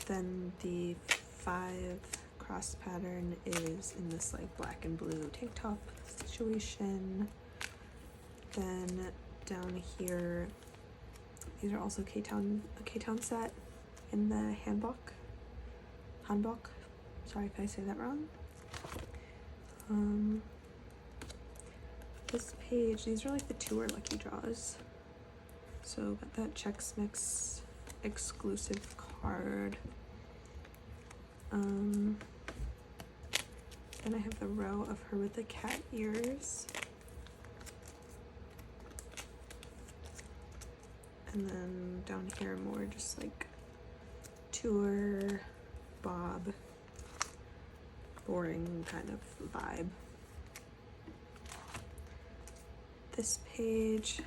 Then the 5 cross pattern is in this like black and blue tank top situation. Then down here, these are also a K-Town set in the hanbok. Sorry if I say that wrong. This page, these are like the tour lucky draws. So got that Chex Mix exclusive card. Then I have the row of her with the cat ears. And then down here more just like tour, bob, boring kind of vibe. This page,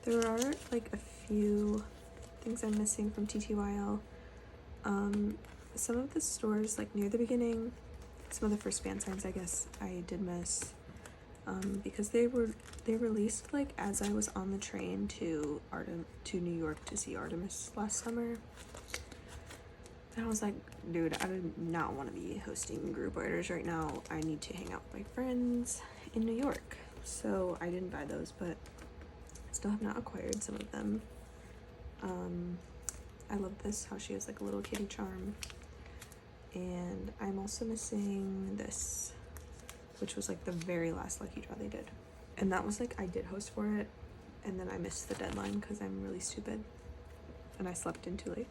there are like a few things I'm missing from TTYL. Some of the stores like near the beginning, some of the first fan signs I guess I did miss, because they released like as I was on the train to New York to see Artemis last summer. And I was like, dude, I do not want to be hosting group orders right now. I need to hang out with my friends in New York. So I didn't buy those, but I still have not acquired some of them. I love this, how she has like a little kitty charm. And I'm also missing this, which was like the very last lucky draw they did. And that was like, I did host for it, and then I missed the deadline because I'm really stupid. And I slept in too late.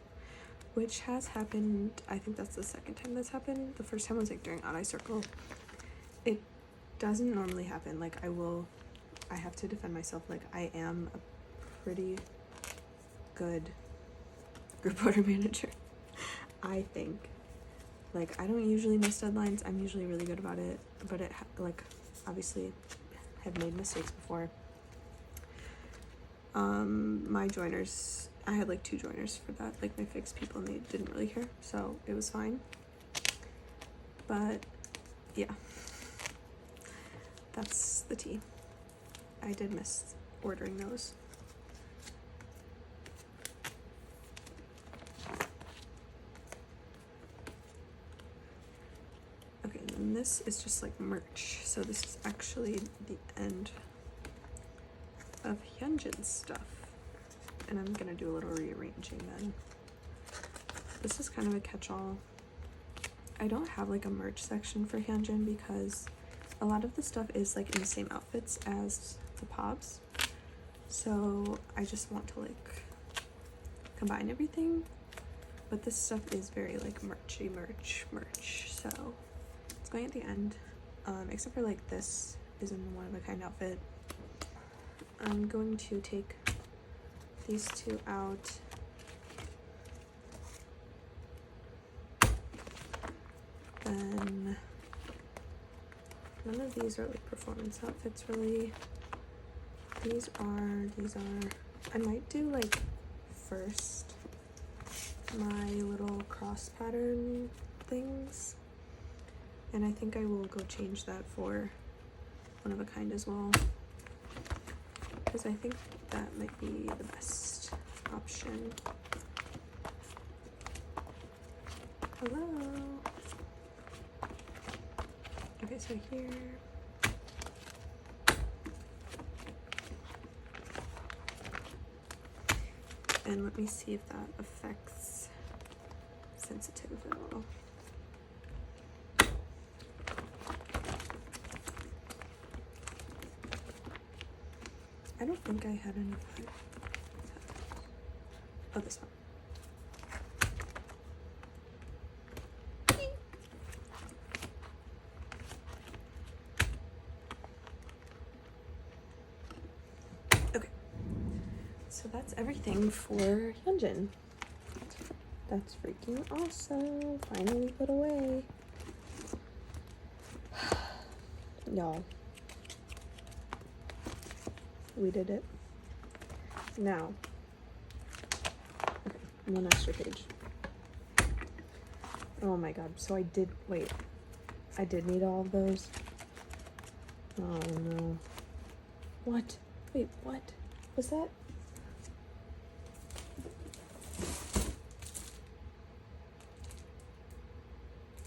Which has happened, I think that's the second time that's happened. The first time was like during Odd Eye Circle. It doesn't normally happen. Like I have to defend myself. Like I am a pretty good group order manager, I think. Like I don't usually miss deadlines. I'm usually really good about it. But it like obviously have made mistakes before. My joiners, I had like 2 joiners for that, like my fixed people, and they didn't really care, so it was fine. But yeah, that's the tea. I did miss ordering those. Okay, and this is just like merch, so this is actually the end of Hyunjin's stuff. And I'm gonna do a little rearranging then. This is kind of a catch-all. I don't have like a merch section for Hyunjin because a lot of the stuff is like in the same outfits as the pops. So I just want to like combine everything. But this stuff is very like merch. So it's going at the end. Except for like this is in the one of a kind outfit. I'm going to take these 2 out. Then none of these are like performance outfits really. These are, I might do like first my little cross pattern things. And I think I will go change that for one of a kind as well. Because I think that might be the best option. Hello. Okay, so here. And let me see if that affects sensitive at all. I don't think I had any Oh, this one. Okay, so that's everything for Hyunjin. That's freaking awesome. Finally put away. Y'all, we did it. Now, okay, one extra page. Oh my god, so I did need all of those. Oh no. What? Wait, what was that?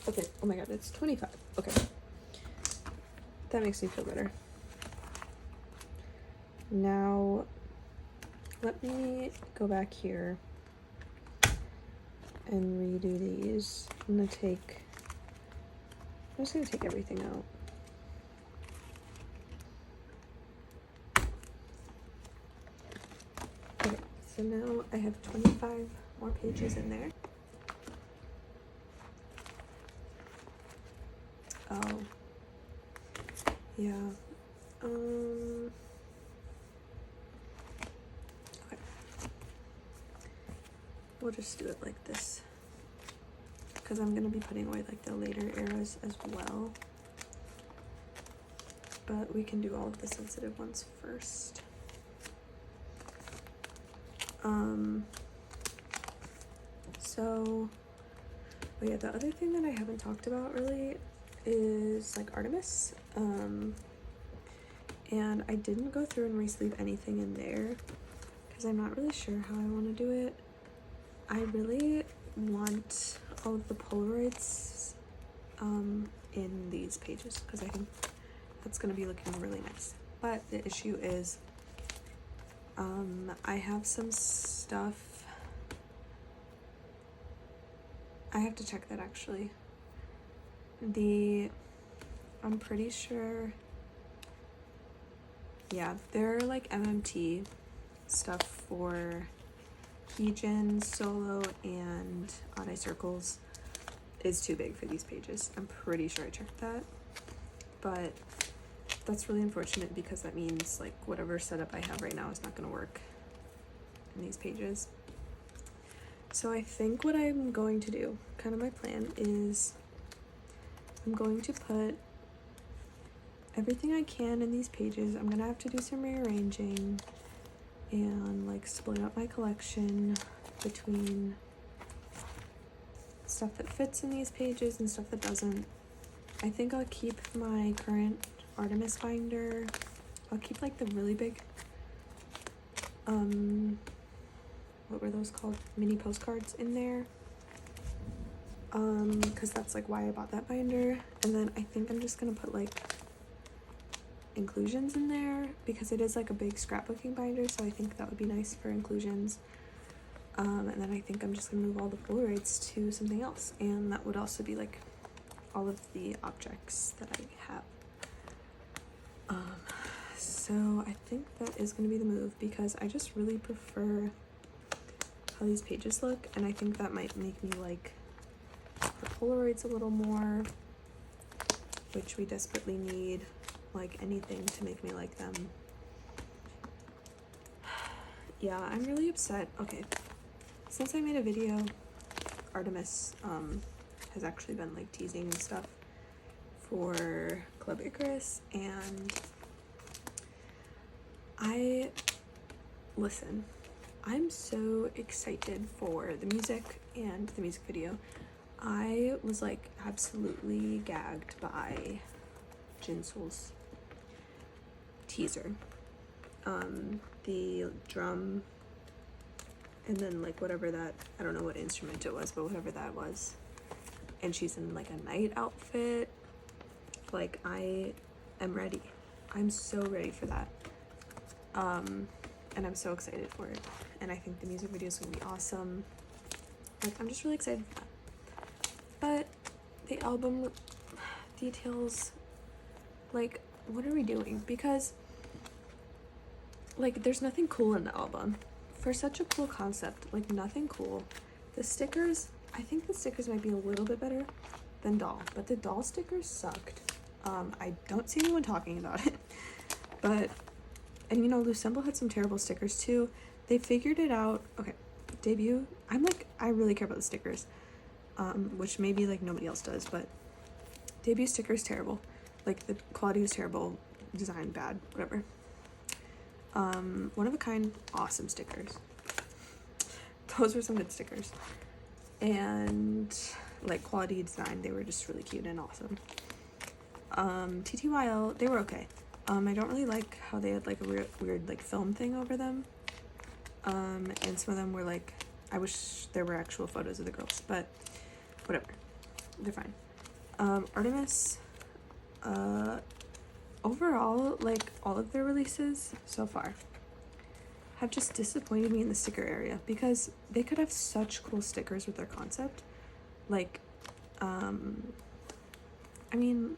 Okay, oh my god, it's 25. Okay. That makes me feel better. Now, let me go back here and redo these. I'm just gonna take everything out. Okay, so now I have 25 more pages in there. Oh. Yeah. Okay. We'll just do it like this, because I'm gonna be putting away like the later eras as well. But we can do all of the sensitive ones first. So, oh yeah, the other thing that I haven't talked about really is like Artemis. And I didn't go through and re-sleeve anything in there because I'm not really sure how I want to do it. I really want all of the Polaroids in these pages because I think that's going to be looking really nice. But the issue is I have some stuff. I have to check that actually. I'm pretty sure, yeah, they're like MMT stuff for Heejin, Solo, and Odd Eye Circles is too big for these pages. I'm pretty sure I checked that, but that's really unfortunate because that means like whatever setup I have right now is not going to work in these pages. So I think what I'm going to do, kind of my plan, is I'm going to put everything I can in these pages. I'm gonna have to do some rearranging and like split up my collection between stuff that fits in these pages and stuff that doesn't. I think I'll keep my current Artemis binder. I'll keep like the really big, what were those called? Mini postcards in there. Because that's like why I bought that binder. And then I think I'm just gonna put like inclusions in there because it is like a big scrapbooking binder, so I think that would be nice for inclusions. And then I think I'm just gonna move all the Polaroids to something else, and that would also be like all of the objects that I have. So I think that is gonna be the move because I just really prefer how these pages look, and I think that might make me like the Polaroids a little more, which we desperately need, like anything to make me like them. Yeah, I'm really upset. Okay, since I made a video, Artemis has actually been like teasing stuff for Club Icarus, and I'm so excited for the music and the music video. I was like absolutely gagged by Jinsul's teaser. The drum, and then like whatever that, I don't know what instrument it was, but whatever that was. And she's in like a night outfit. Like I am ready. I'm so ready for that. And I'm so excited for it. And I think the music video is gonna be awesome. Like I'm just really excited for that. But the album details, like what are we doing? Because like there's nothing cool in the album for such a cool concept, like nothing cool. The stickers, I think the stickers might be a little bit better than doll, but the doll stickers sucked. I don't see anyone talking about it, but, and you know, loossemble had some terrible stickers too. They figured it out. Okay, debut, I really care about the stickers, which maybe like nobody else does, but debut sticker is terrible. Like the quality was terrible, design bad, whatever. One of a kind, awesome stickers. Those were some good stickers. And like quality design, they were just really cute and awesome. ttyl, they were okay. I don't really like how they had like a weird like film thing over them. And some of them were like, I wish there were actual photos of the girls, but whatever, they're fine. Artemis, overall, like all of their releases so far have just disappointed me in the sticker area, because they could have such cool stickers with their concept. Like, I mean,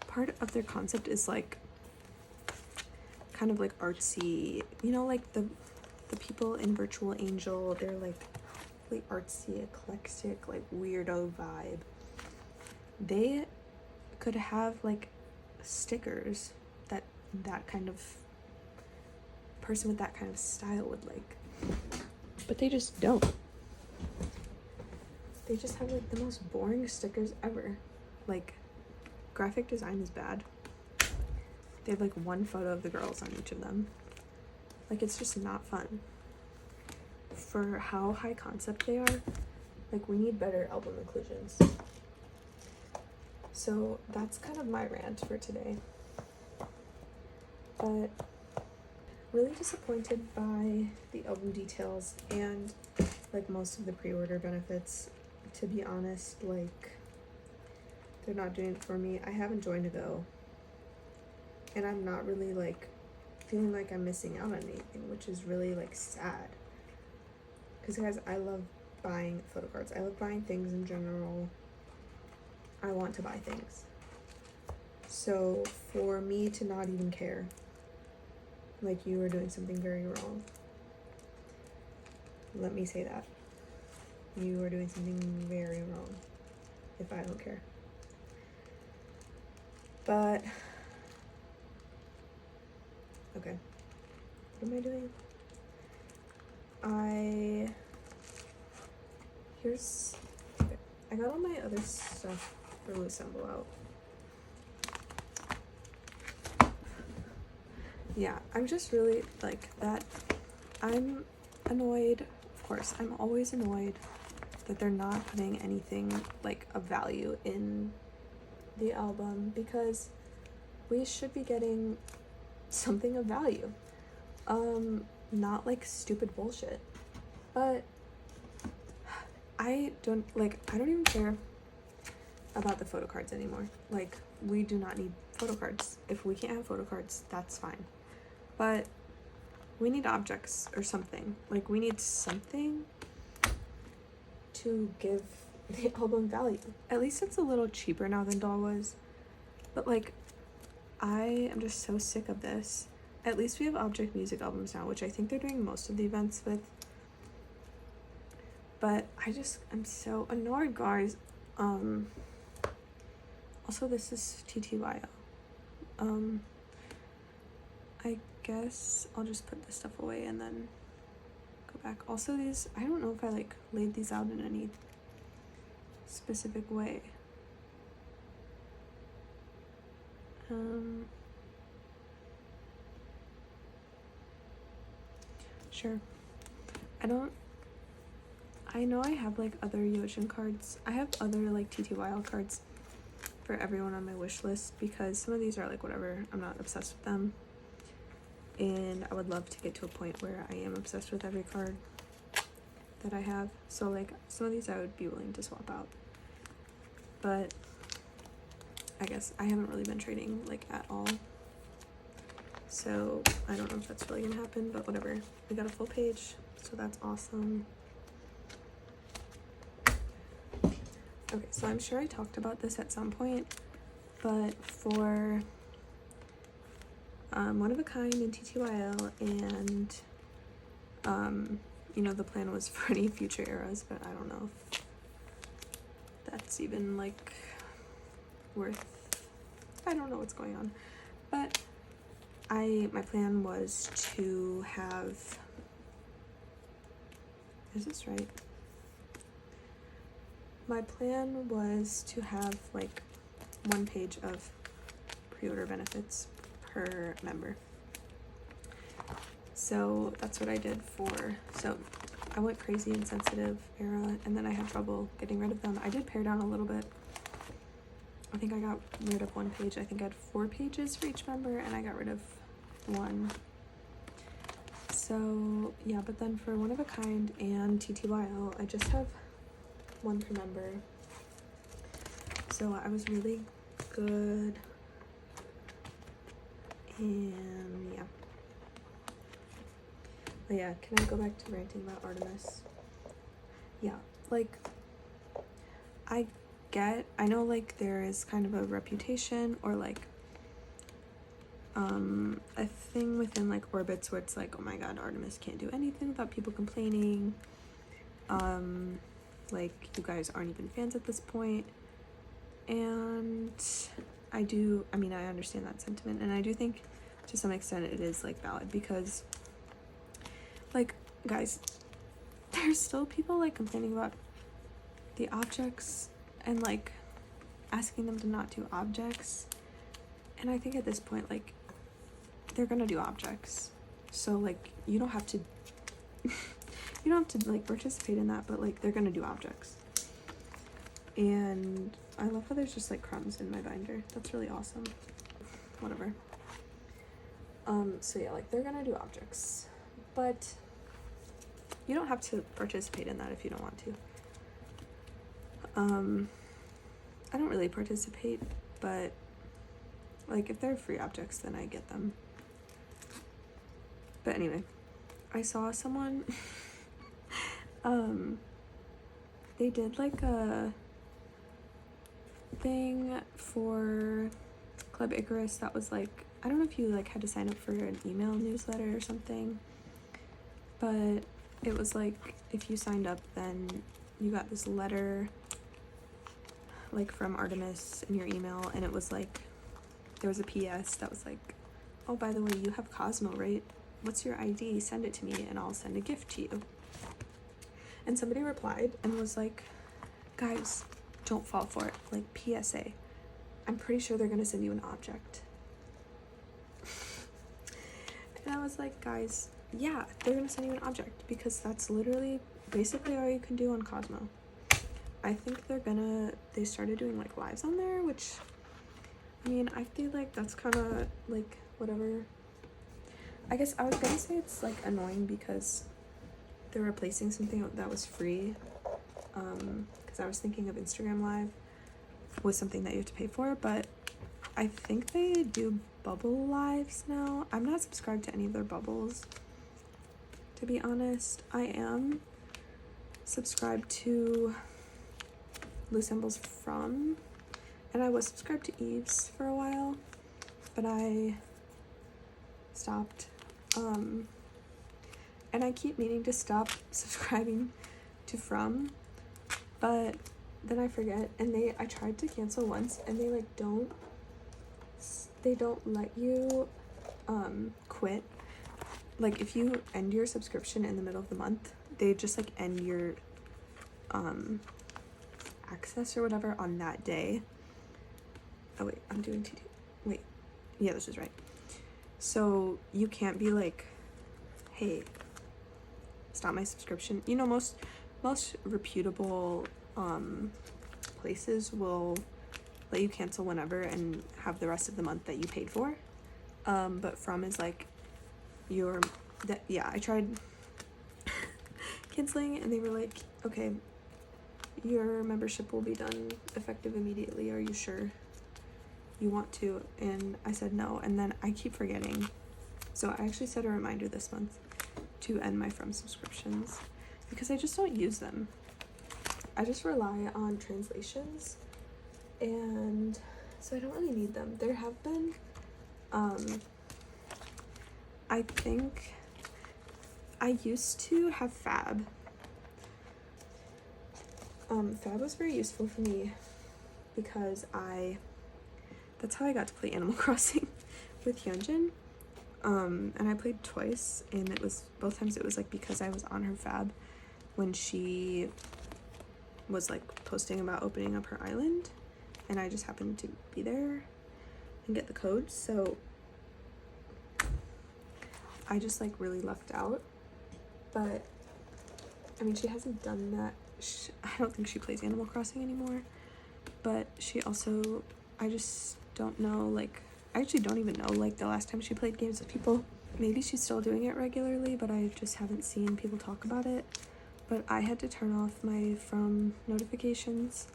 part of their concept is like kind of like artsy, you know, like the people in Virtual Angel, they're like really artsy, eclectic, like weirdo vibe. They could have like stickers that kind of person with that kind of style would like, but they just don't. They just have like the most boring stickers ever. Like, graphic design is bad. They have like one photo of the girls on each of them. Like, it's just not fun. For how high concept they are, like, we need better album inclusions. So that's kind of my rant for today. But really disappointed by the album details and like most of the pre-order benefits. To be honest, like, they're not doing it for me. I haven't joined a Go, and I'm not really like feeling like I'm missing out on anything, which is really like sad. Because guys, I love buying photo cards. I love buying things in general. I want to buy things. So for me to not even care, like, you are doing something very wrong. Let me say that. You are doing something very wrong if I don't care. But, okay. What am I doing? Okay. I got all my other stuff for loossemble out. Yeah, I'm just really like that. I'm annoyed, of course, I'm always annoyed that they're not putting anything like of value in the album, because we should be getting something of value. Not like stupid bullshit. But I don't even care about the photo cards anymore. Like, we do not need photo cards. If we can't have photo cards, that's fine. But we need objects or something. Like, we need something to give the album value. At least it's a little cheaper now than doll was. But like, I am just so sick of this. At least we have object music albums now, which I think they're doing most of the events with. But I'm so annoyed, guys. Also, this is ttyl. I guess I'll just put this stuff away and then go back. Also, these, I don't know if I like laid these out in any specific way. Sure. I know I have like other yeojin cards. I have other like ttyl cards for everyone on my wish list, because some of these are like whatever. I'm not obsessed with them. And I would love to get to a point where I am obsessed with every card that I have. So like, some of these I would be willing to swap out. But I guess I haven't really been trading like at all. So I don't know if that's really gonna happen, but whatever. We got a full page, so that's awesome. Okay, so I'm sure I talked about this at some point, but for One of a Kind and ttyl and You know, the plan was for any future eras, but I don't know if that's even like worth, I don't know what's going on. But my plan was to have, is this right? My plan was to have like 1 page of pre-order benefits per member. So that's what I did so I went crazy in sensitive era, and then I had trouble getting rid of them. I did pare down a little bit. I think I got rid of 1 page. I think I had 4 pages for each member, and I got rid of 1. So yeah, but then for One of a Kind and ttyl, I just have 1 per member. So I was really good, and yeah. But yeah, can I go back to ranting about Artemis? Yeah, like, I know like there is kind of a reputation, or like a thing within like orbits where it's like, oh my god, Artemis can't do anything without people complaining. Like, you guys aren't even fans at this point. And I understand that sentiment, and I do think to some extent it is like valid, because like, guys, there's still people like complaining about the objects and like asking them to not do objects, and I think at this point, like, they're gonna do objects, so like you don't have to like participate in that, but like they're gonna do objects. And I love how there's just like crumbs in my binder. That's really awesome. Whatever. So yeah, like, they're gonna do objects, but you don't have to participate in that if you don't want to. I don't really participate, but like, if they're free objects, then I get them. But anyway, I saw someone they did like a thing for Club Icarus that was like, I don't know if you like had to sign up for an email newsletter or something, but it was like, if you signed up, then you got this letter like from Artemis in your email, and it was like, there was a PS that was like, oh, by the way, you have Cosmo, right? What's your ID? Send it to me and I'll send a gift to you. And somebody replied and was like, guys, don't fall for it. Like, PSA, I'm pretty sure they're gonna send you an object. And I was like, guys, yeah, they're gonna send you an object, because that's literally basically all you can do on Cosmo. I think they started doing like lives on there, which, I mean, I feel like that's kind of like whatever. I guess I was gonna say it's like annoying because they're replacing something that was free, because I was thinking of Instagram Live was something that you have to pay for, but I think they do bubble lives now. I'm not subscribed to any of their bubbles, to be honest. I am subscribed to Loossemble's From, and I was subscribed to Yves for a while, but I stopped. And I keep meaning to stop subscribing to From, but then I forget, and I tried to cancel once, and they like don't let you quit. Like, if you end your subscription in the middle of the month, they just like end your access or whatever on that day. Oh wait, I'm doing TT. Wait, yeah, this is right. So you can't be like, hey, stop my subscription. You know, most reputable places will let you cancel whenever and have the rest of the month that you paid for. But From is like, I tried canceling, and they were like, okay, your membership will be done effective immediately. Are you sure you want to? And I said no, and then I keep forgetting. So I actually set a reminder this month to end my From subscriptions, because I just don't use them. I just rely on translations, and so I don't really need them. There have been I think I used to have Fab. Fab was very useful for me because that's how I got to play Animal Crossing with Hyunjin. And I played twice, and both times it was like because I was on her Fab when she was like posting about opening up her island, and I just happened to be there and get the code, so I just like really lucked out. But I mean, she hasn't done that. I don't think she plays Animal Crossing anymore, but she also, I just don't know, like, I actually don't even know like the last time she played games with people. Maybe she's still doing it regularly, but I just haven't seen people talk about it. But I had to turn off my From notifications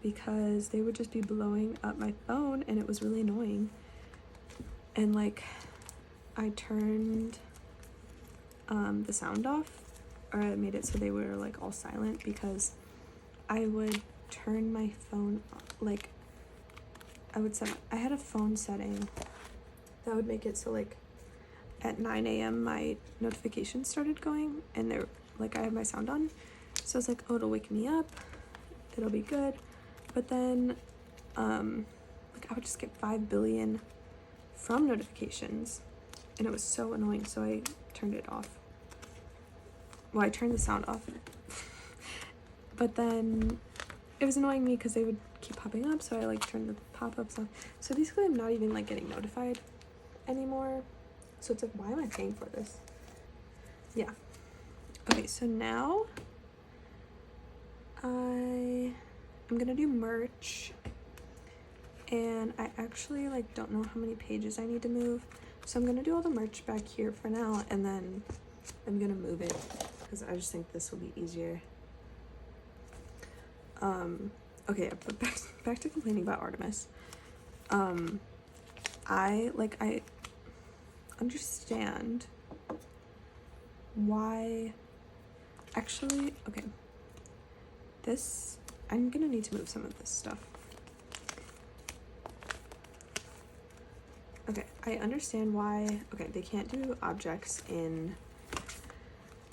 because they would just be blowing up my phone, and it was really annoying. And like, I turned the sound off, or I made it so they were like all silent, because I would turn my phone, like, I had a phone setting that would make it so like at 9 a.m. my notifications started going, and they're like, I had my sound on, so I was like, oh, it'll wake me up, it'll be good. But then like I would just get 5 billion from notifications, and it was so annoying, so I turned it off. Well, I turned the sound off. But then it was annoying me because they would keep popping up, so I like turned the pop-ups off. So basically I'm not even like getting notified anymore. So it's like, why am I paying for this? Yeah. Okay, so now I'm gonna do merch, and I actually like don't know how many pages I need to move, so I'm gonna do all the merch back here for now, and then I'm gonna move it because I just think this will be easier. Okay, but back to complaining about Artemis. I understand why. Actually, okay, this, I'm gonna need to move some of this stuff. Okay, I understand why. Okay, they can't do objects in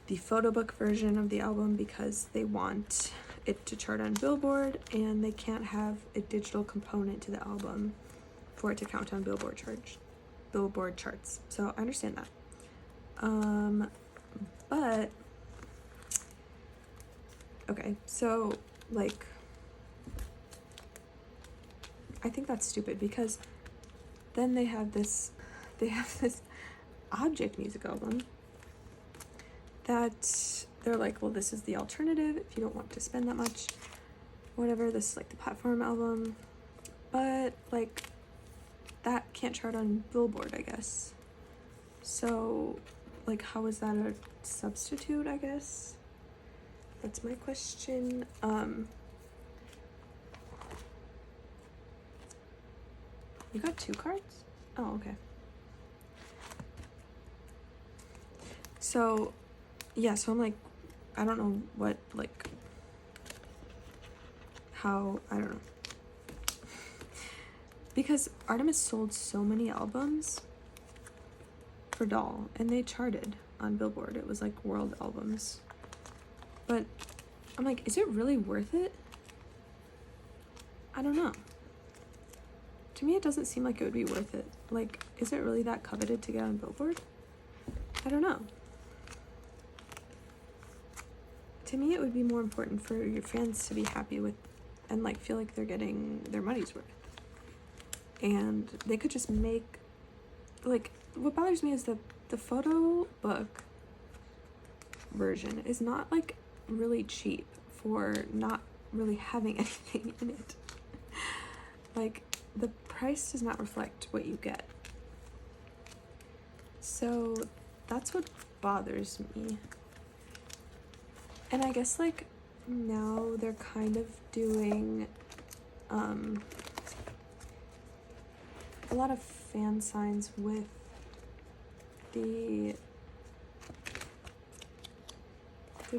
the photo book version of the album because they want it to chart on Billboard, and they can't have a digital component to the album for it to count on Billboard charts. So I understand that. But okay, so like, I think that's stupid because then they have this object music album that they're like, well, this is the alternative if you don't want to spend that much, whatever, this is like the platform album, but like that can't chart on Billboard, I guess. So like, how is that a substitute, I guess? That's my question. You got 2 cards? Oh, okay. So yeah, so I'm like, I don't know what, like, how, I don't know. Because Artemis sold so many albums for Doll, and they charted on Billboard. It was like world albums. But I'm like, is it really worth it? I don't know. To me, it doesn't seem like it would be worth it. Like, is it really that coveted to get on Billboard? I don't know. To me, it would be more important for your fans to be happy with and like feel like they're getting their money's worth. And they could just make, like, what bothers me is the photo book version is not like really cheap for not really having anything in it. Like, the price does not reflect what you get. So that's what bothers me. And I guess like now they're kind of doing a lot of fan signs with they're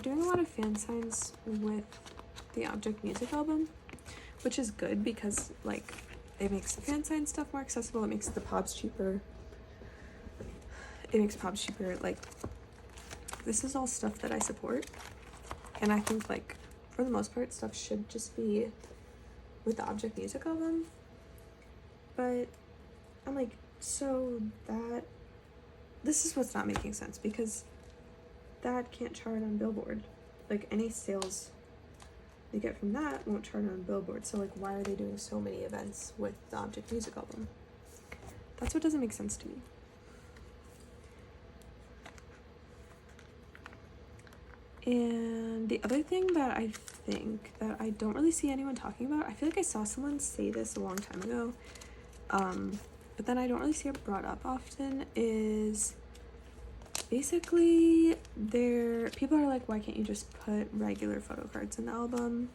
doing a lot of fan signs with the Object Music album, which is good because like it makes the fan sign stuff more accessible. It makes the pods cheaper. It makes pods cheaper. Like, this is all stuff that I support, and I think like for the most part stuff should just be with the object music album. But I'm like, so that this is what's not making sense, because that can't chart on Billboard. Like any sales they get from that won't chart on Billboard. So like, why are they doing so many events with the object music album? That's what doesn't make sense to me. And the other thing that I think that I don't really see anyone talking about, I feel like I saw someone say this a long time ago, but then I don't really see it brought up often, is basically people are like, why can't you just put regular photo cards in the album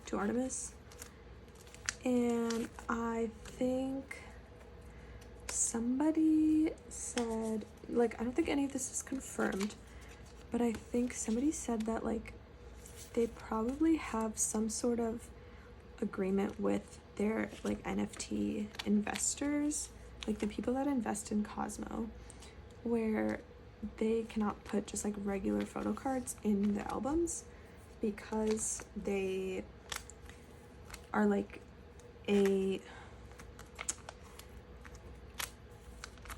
to Artemis? And I think somebody said, like, I don't think any of this is confirmed, but I think somebody said that like they probably have some sort of agreement with their like NFT investors, like the people that invest in Cosmo, where they cannot put just like regular photo cards in the albums because they are like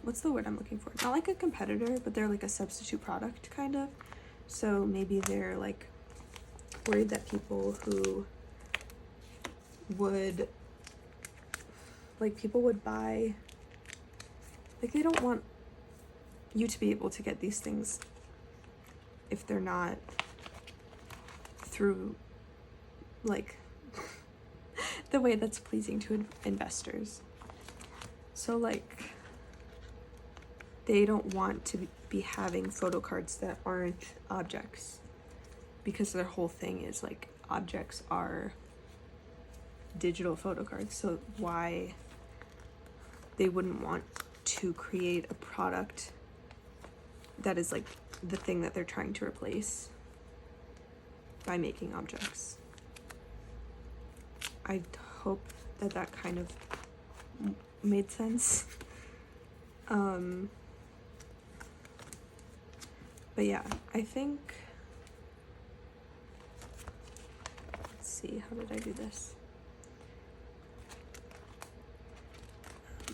what's the word I'm looking for? Not like a competitor, but they're like a substitute product kind of. So maybe they're like worried that people who would buy, like, they don't want you to be able to get these things if they're not through like the way that's pleasing to investors. So like they don't want to be having photo cards that aren't objects, because their whole thing is like objects are digital photo cards. So why they wouldn't want to create a product that is like the thing that they're trying to replace by making objects. I hope that that kind of made sense. But yeah, I think, let's see, how did I do this?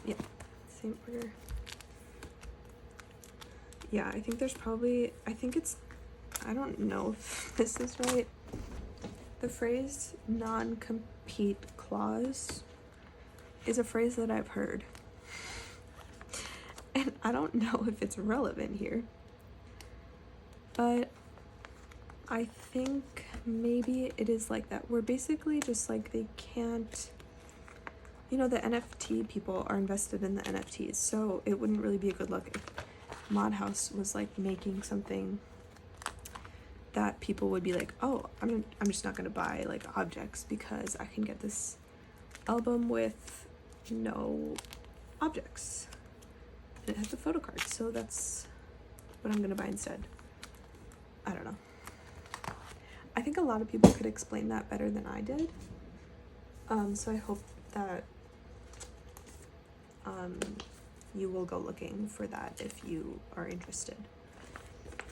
Yeah, same order. Yeah, I think there's probably, I don't know if this is right. The phrase non-compete clause is a phrase that I've heard. And I don't know if it's relevant here. But I think maybe it is like that. We're basically just like, they can't, you know, the NFT people are invested in the NFTs. So it wouldn't really be a good look if Mod House was like making something that people would be like, oh, I'm just not gonna buy like objects because I can get this album with no objects. And it has a photo card, so that's what I'm gonna buy instead. I don't know. I think a lot of people could explain that better than I did. So I hope that you will go looking for that if you are interested.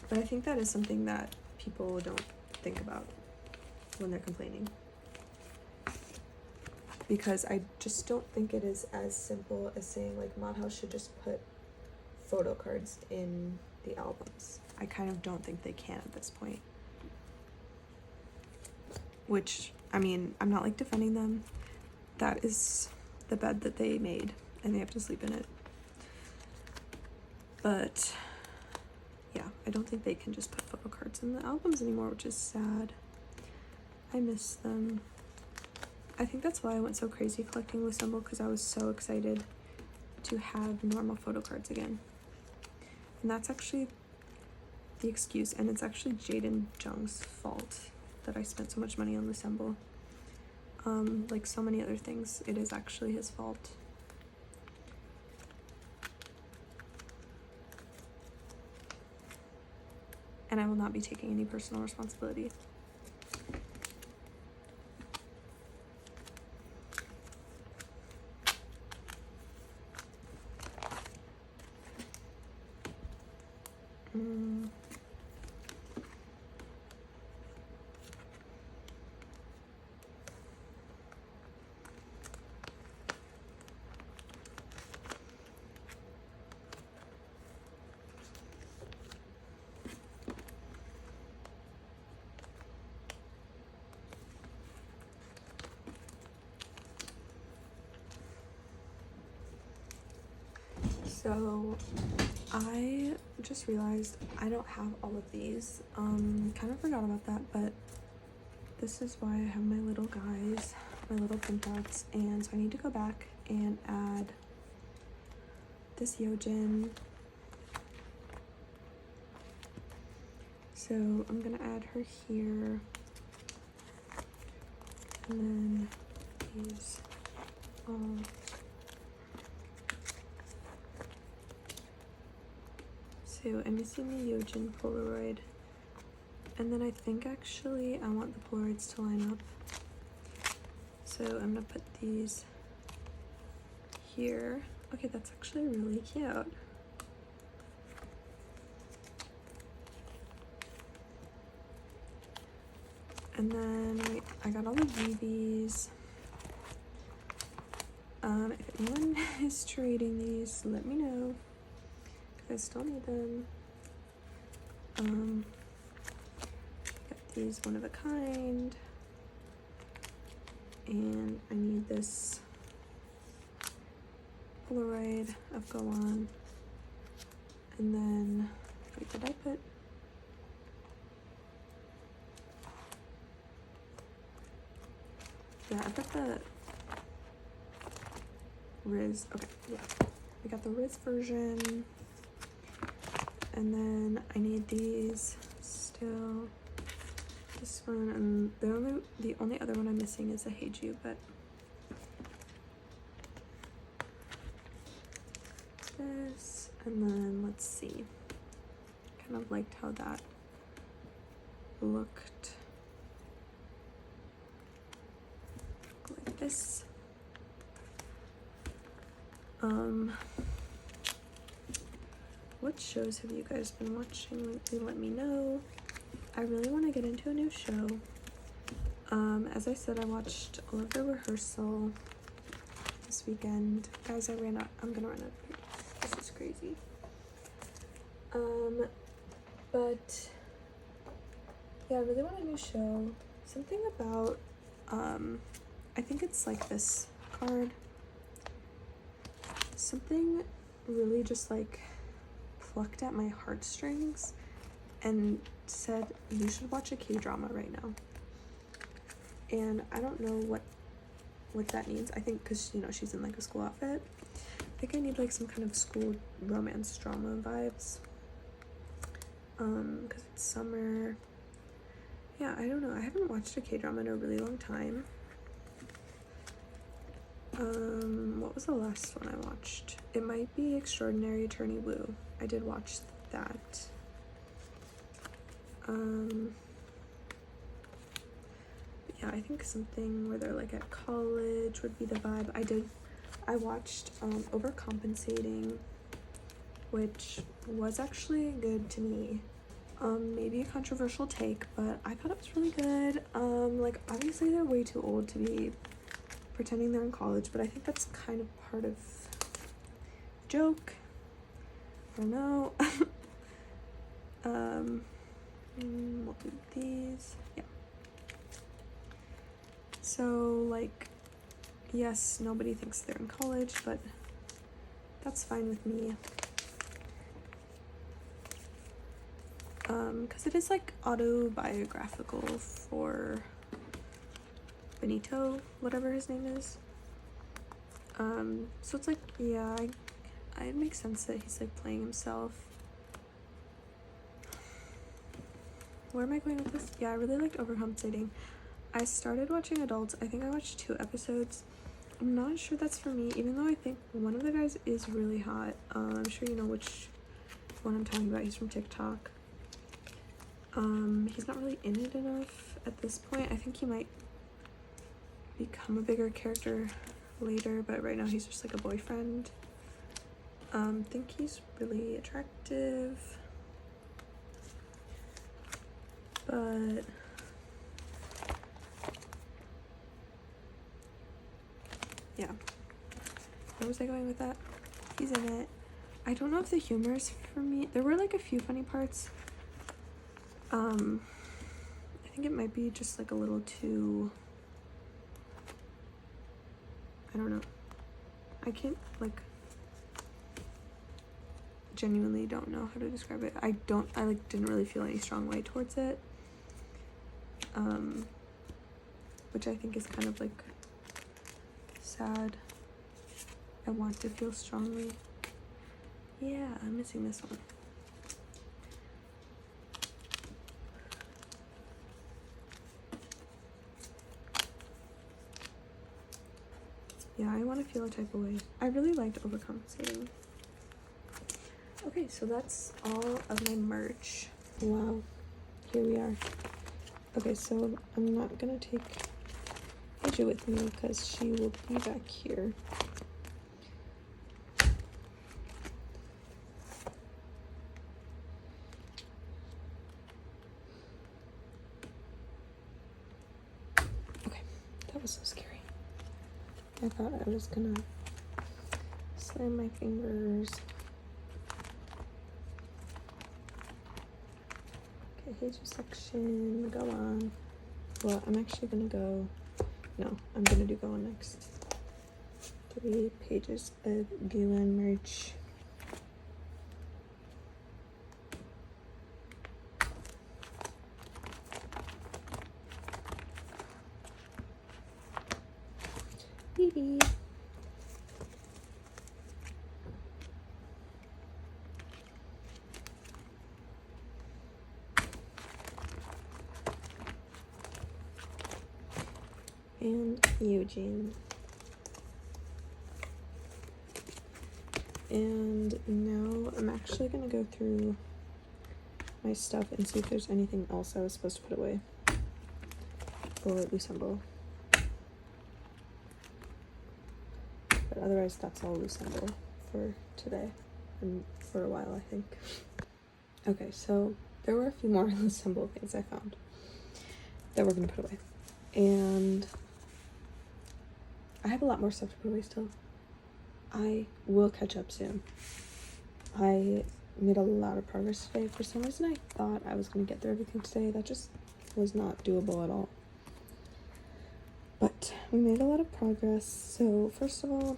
But I think that is something that people don't think about when they're complaining, because I just don't think it is as simple as saying like Mod House should just put photo cards in the albums. I kind of don't think they can at this point. Which, I mean, I'm not like defending them. That is the bed that they made and they have to sleep in it. But yeah, I don't think they can just put photo cards in the albums anymore, which is sad. I miss them. I think that's why I went so crazy collecting loossemble, because I was so excited to have normal photo cards again. And that's actually the excuse, and it's actually Jaden Jung's fault that I spent so much money on loossemble. Like so many other things, it is actually his fault. And I will not be taking any personal responsibility. So I just realized I don't have all of these. Kind of forgot about that, but this is why I have my little guys, my little printouts, and so I need to go back and add this yeojin. So I'm gonna add her here, and then these all. So I'm missing the yeojin Polaroid, and then I think actually I want the Polaroids to line up. So I'm gonna put these here. Okay, that's actually really cute. And then I got all the vivis. If anyone is trading these, let me know. I still need them. Got these one of a kind. And I need this Polaroid of gowon. And then, wait, did I put? Yeah, I put the Riz. Okay, yeah. We got the Riz version. And then I need these still. This one, and the only other one I'm missing is a hyeju, but this, and then let's see. Kind of liked how that looked. Like this. What shows have you guys been watching lately? Let me know. I really want to get into a new show. As I said, I watched all of the rehearsal this weekend. Guys, I'm gonna run out of pages. This is crazy. But yeah, I really want a new show. Something about, I think it's like this card. Something really just like plucked at my heartstrings and said, you should watch a K-drama right now. And I don't know what that means. I think because, you know, she's in like a school outfit. I think I need like some kind of school romance drama vibes. Because it's summer. Yeah, I don't know. I haven't watched a K-drama in a really long time. What was the last one I watched? It might be Extraordinary Attorney Woo. I did watch that. But yeah, I think something where they're like at college would be the vibe. I watched Overcompensating, which was actually good to me. Maybe a controversial take, but I thought it was really good. Like obviously they're way too old to be pretending they're in college, but I think that's kind of part of the joke. I don't know. We'll do these. Yeah. So like, yes, nobody thinks they're in college, but that's fine with me. Because it is like autobiographical for Benito, whatever his name is. So it's like, yeah, it makes sense that he's like playing himself. Where am I going with this? Yeah, I really liked Overcompensating. I started watching adults. I think I watched 2 episodes. I'm not sure that's for me, even though I think one of the guys is really hot. I'm sure you know which one I'm talking about. He's from TikTok. He's not really in it enough at this point. I think he might become a bigger character later, but right now he's just like a boyfriend. Think he's really attractive, but yeah. Where was I going with that? He's in it. I don't know if the humor is for me. There were like a few funny parts. I think it might be just like a little too, I don't know. I can't like, genuinely don't know how to describe it. I like didn't really feel any strong way towards it. Which I think is kind of like sad. I want to feel strongly. Yeah, I'm missing this one. Yeah, I want to feel a type of way. I really liked overcompensating. Okay, so that's all of my merch. Wow, here we are. Okay, so I'm not gonna take hyeju with me because she will be back here. Okay, that was so scary. I thought I was gonna slam my fingers. Okay, hyeju section, gowon. Well, I'm actually gonna go, no, I'm gonna do gowon next. 3 pages of gowon merch. Vivi. And yeojin. And now I'm actually gonna go through my stuff and see if there's anything else I was supposed to put away. Or loossemble. But otherwise that's all loossemble for today. And for a while, I think. Okay, so there were a few more loossemble things I found that we're gonna put away. And I have a lot more stuff to put away still. I will catch up soon. I made a lot of progress today. For some reason, I thought I was going to get through everything today. That just was not doable at all. But we made a lot of progress. So first of all,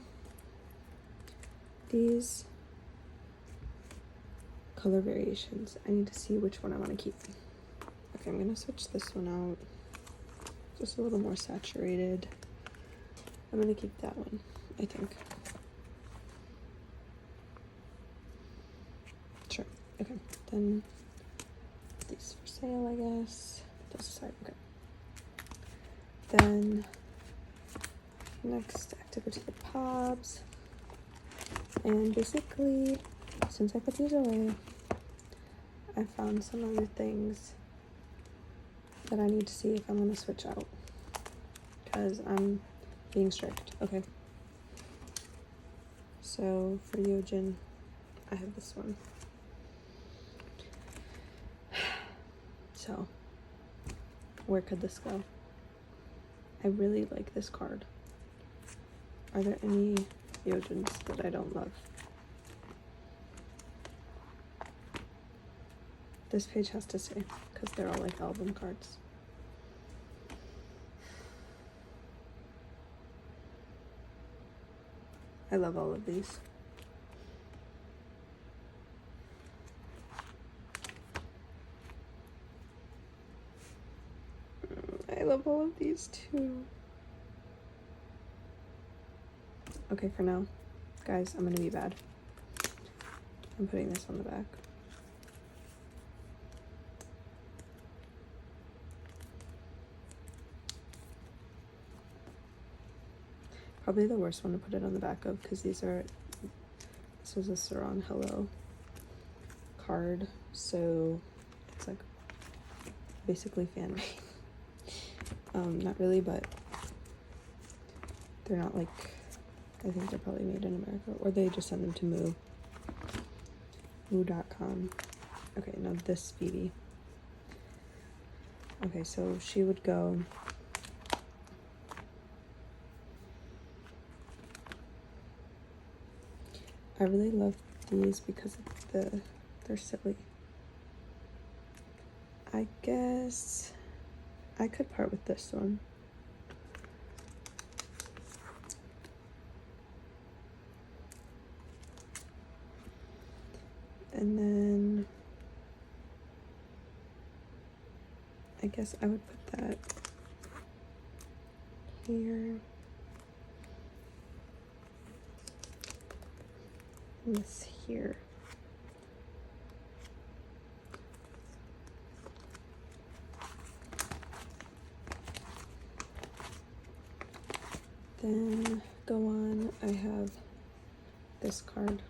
these color variations. I need to see which one I want to keep. Okay, I'm going to switch this one out. Just a little more saturated. I'm going to keep that one, I think. Sure. Okay. Then these for sale, I guess. Those aside. Okay. Then next, I have to go to the Pobs. And basically, since I put these away, I found some other things that I need to see if I'm going to switch out. Because I'm being strict. Okay. So for yeojin, I have this one. So where could this go? I really like this card. Are there any yeojins that I don't love? This page has to say, because they're all like album cards. I love all of these. I love all of these too. Okay, for now, guys, I'm gonna be bad. I'm putting this on the back. Probably the worst one to put it on the back of, because this is a Sarong Hello card, so it's like basically fan made. Not really, but they're not like, I think they're probably made in America, or they just send them to moo.com. Okay, now this Vivi. Okay, so she would go. I really love these because of they're silly. I guess I could part with this one. and then I guess I would put that here. And this here. Then gowon, I have this card.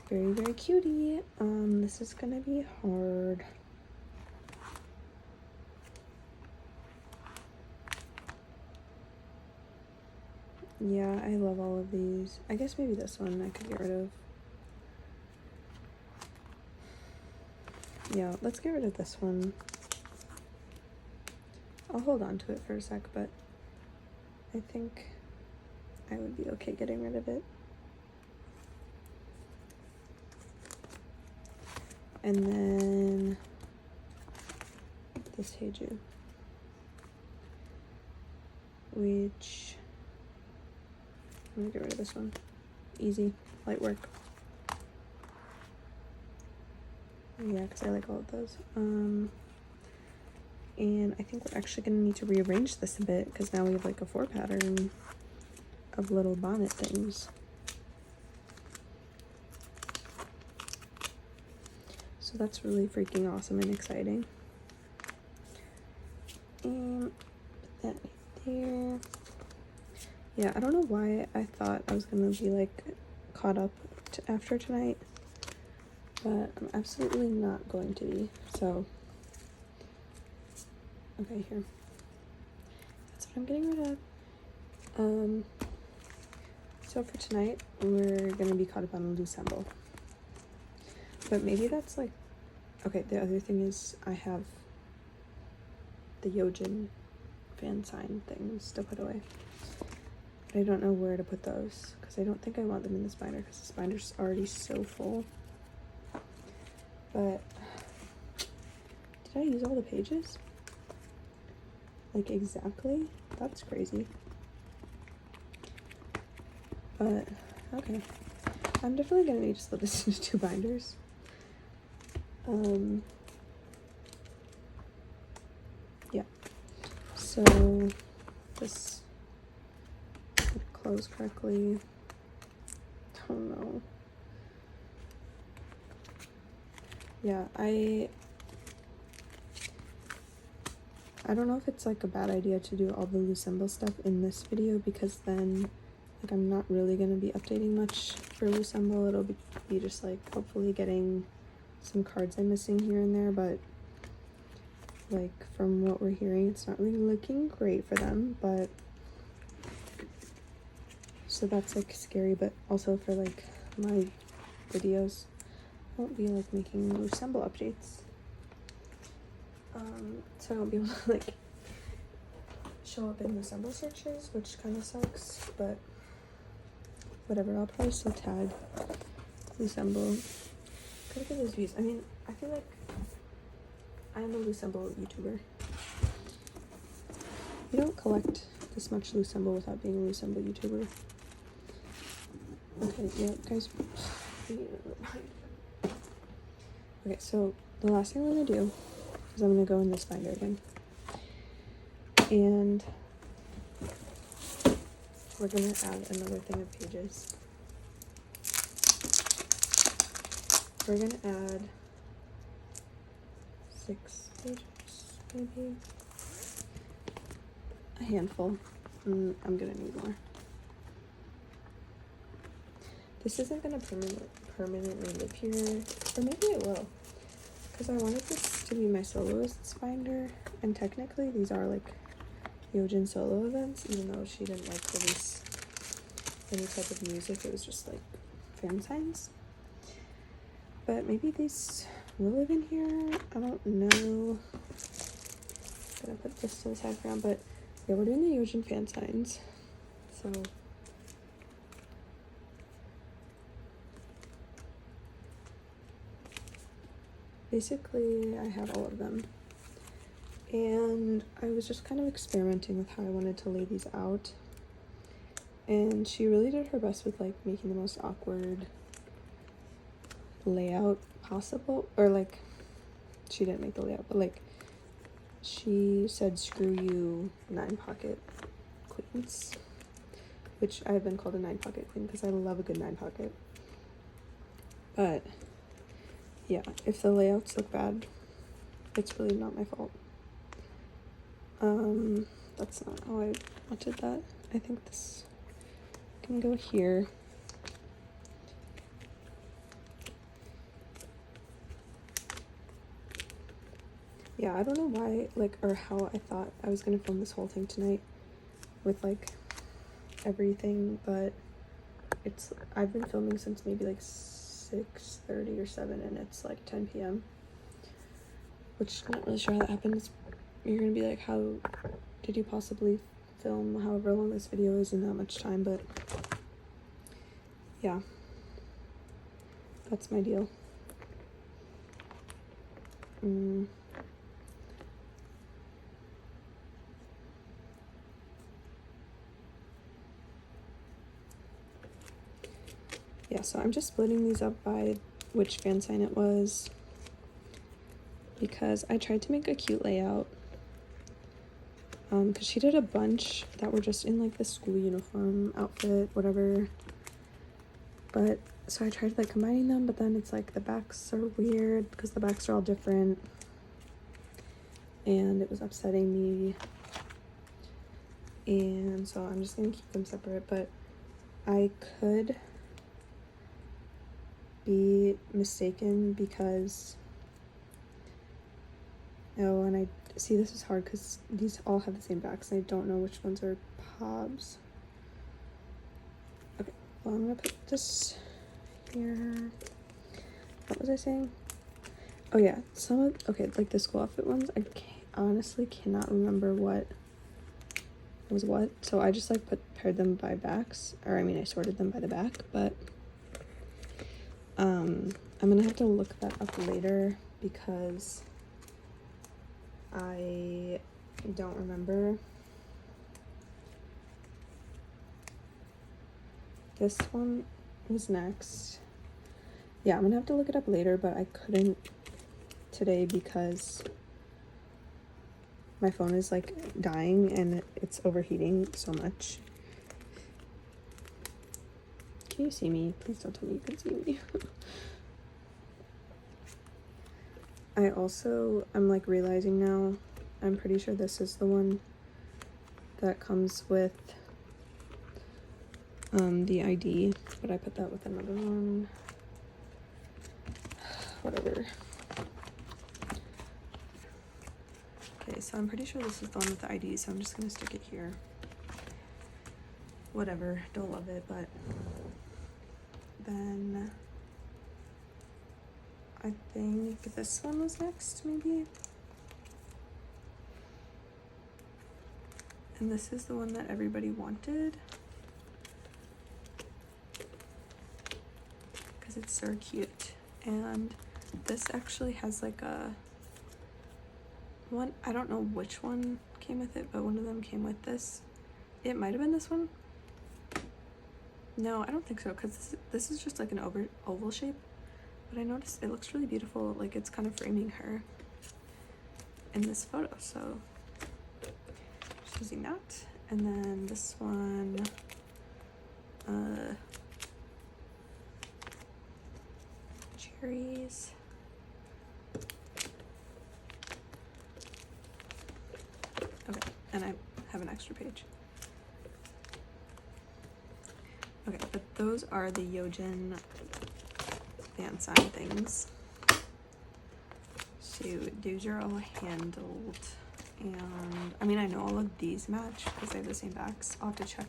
Very, very cutie. This is gonna be hard. Yeah, I love all of these. I guess maybe this one I could get rid of. Yeah, let's get rid of this one. I'll hold on to it for a sec, but I think I would be okay getting rid of it. And then this hyeju, which I'm gonna get rid of this one. Easy, light work. Yeah, because I like all of those. And I think we're actually gonna need to rearrange this a bit because now we have like a 4 pattern of little bonnet things. So that's really freaking awesome and exciting. And put that right there. Yeah, I don't know why I thought I was gonna be like caught up after tonight, but I'm absolutely not going to be. So, okay, here. That's what I'm getting rid of. So for tonight, we're gonna be caught up on a loossemble. But maybe that's like, okay, the other thing is I have the yeojin fan sign things to put away. I don't know where to put those because I don't think I want them in this binder because this binder's already so full. But did I use all the pages? Like exactly? That's crazy. But okay. I'm definitely gonna need to split this into 2 binders. Yeah. So this close correctly. Oh no. Yeah, I don't know if it's like a bad idea to do all the loossemble stuff in this video because then like I'm not really gonna be updating much for loossemble. It'll be just like hopefully getting some cards I'm missing here and there, but like from what we're hearing it's not really looking great for them, but so that's like scary. But also for like my videos I won't be like making loossemble updates, so I won't be able to like show up in loossemble searches, which kind of sucks, but whatever. I'll probably still tag loossemble. Gotta get those views. I mean, I feel like I'm a loossemble YouTuber. You don't collect this much loossemble without being a loossemble YouTuber. Okay, yeah, guys. Okay, so the last thing I'm gonna do is I'm gonna go in this binder again. And we're gonna add another thing of pages. We're gonna add 6 pages, maybe. A handful. I'm gonna need more. This isn't gonna permanently live here, or maybe it will, because I wanted this to be my soloist's binder, and technically these are like yeojin solo events, even though she didn't like release any type of music. It was just like fansigns. But maybe these will live in here. I don't know. I'm gonna put this to the side for now, but yeah, we're doing the yeojin fansigns. So basically I have all of them. And I was just kind of experimenting with how I wanted to lay these out. And she really did her best with like making the most awkward layout possible, or like she didn't make the layout, but like she said screw you 9-pocket queens, which I've been called a 9-pocket queen because I love a good 9-pocket. But yeah, if the layouts look bad, it's really not my fault. That's not how I wanted that. I think this can go here. Yeah, I don't know why, like, or how I thought I was gonna film this whole thing tonight with like everything, but I've been filming since maybe like 6:30 or 7, and it's like 10 p.m. which I'm not really sure how that happens. You're gonna be like, how did you possibly film however long this video is in that much time? But yeah, that's my deal. Yeah, so I'm just splitting these up by which fan sign it was, because I tried to make a cute layout, because she did a bunch that were just in like the school uniform outfit, whatever. But so I tried like combining them, but then it's like the backs are weird because the backs are all different, and it was upsetting me, and so I'm just gonna keep them separate. But I could be mistaken because, oh, and I see this is hard because these all have the same backs and I don't know which ones are Pobs. Okay, well, I'm gonna put this here. What was I saying? Oh yeah, okay, like the school outfit ones, I honestly cannot remember what was what, so I just like paired them by backs, or I mean I sorted them by the back, but I'm gonna have to look that up later because I don't remember. This one was next. Yeah, I'm gonna have to look it up later, but I couldn't today because my phone is like dying and it's overheating so much. Can you see me? Please don't tell me you can see me. I'm like realizing now, I'm pretty sure this is the one that comes with the ID, but I put that with another one. Whatever. Okay, so I'm pretty sure this is the one with the ID, so I'm just gonna stick it here. Whatever, don't love it, but then I think this one was next, maybe. And this is the one that everybody wanted because it's so cute. And this actually has like a one, I don't know which one came with it, but one of them came with this. It might have been this one. No, I don't think so, because this is just like an oval shape. But I noticed it looks really beautiful, like it's kind of framing her in this photo, so just using that. And then this one, cherries. Okay, and I have an extra page. Okay, but those are the yeojin fan sign things. So those are all handled. And I mean, I know all of these match because they have the same backs. I'll have to check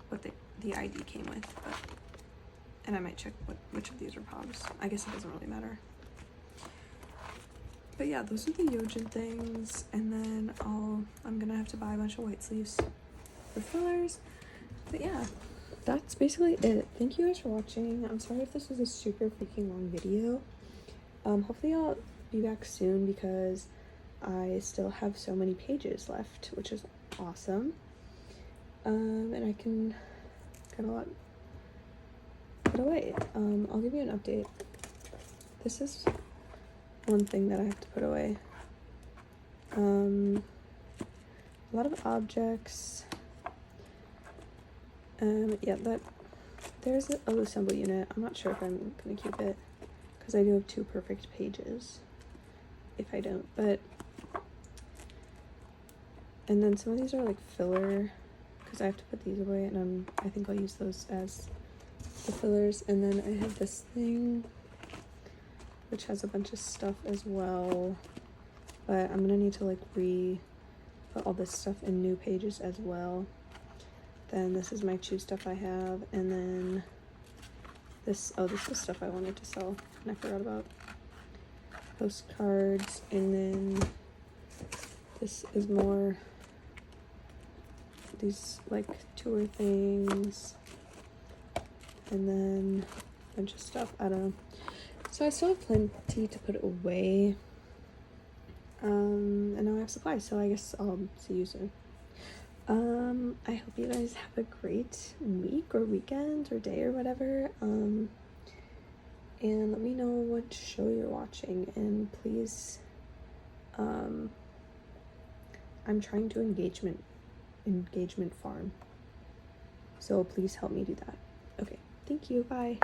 what the ID came with, but, and I might check which of these are Pobs. I guess it doesn't really matter. But yeah, those are the yeojin things. And then I'm gonna have to buy a bunch of white sleeves for fillers. But yeah, that's basically it. Thank you guys for watching. I'm sorry if this was a super freaking long video. Hopefully I'll be back soon because I still have so many pages left, which is awesome. And I can get a lot put away. I'll give you an update This is one thing that I have to put away. A lot of objects. Yeah, there's a loossemble unit. I'm not sure if I'm gonna keep it because I do have 2 perfect pages. If I don't, but and then some of these are like filler because I have to put these away, and I think I'll use those as the fillers. And then I have this thing which has a bunch of stuff as well, but I'm gonna need to like put all this stuff in new pages as well. Then this is my chew stuff I have, and then this is stuff I wanted to sell and I forgot about. Postcards, and then this is more these like tour things, and then a bunch of stuff. I don't know. So I still have plenty to put away. And now I have supplies, so I guess I'll see you soon. I hope you guys have a great week or weekend or day or whatever. And let me know what show you're watching, and please, I'm trying to engagement farm, so please help me do that. Okay, thank you, bye.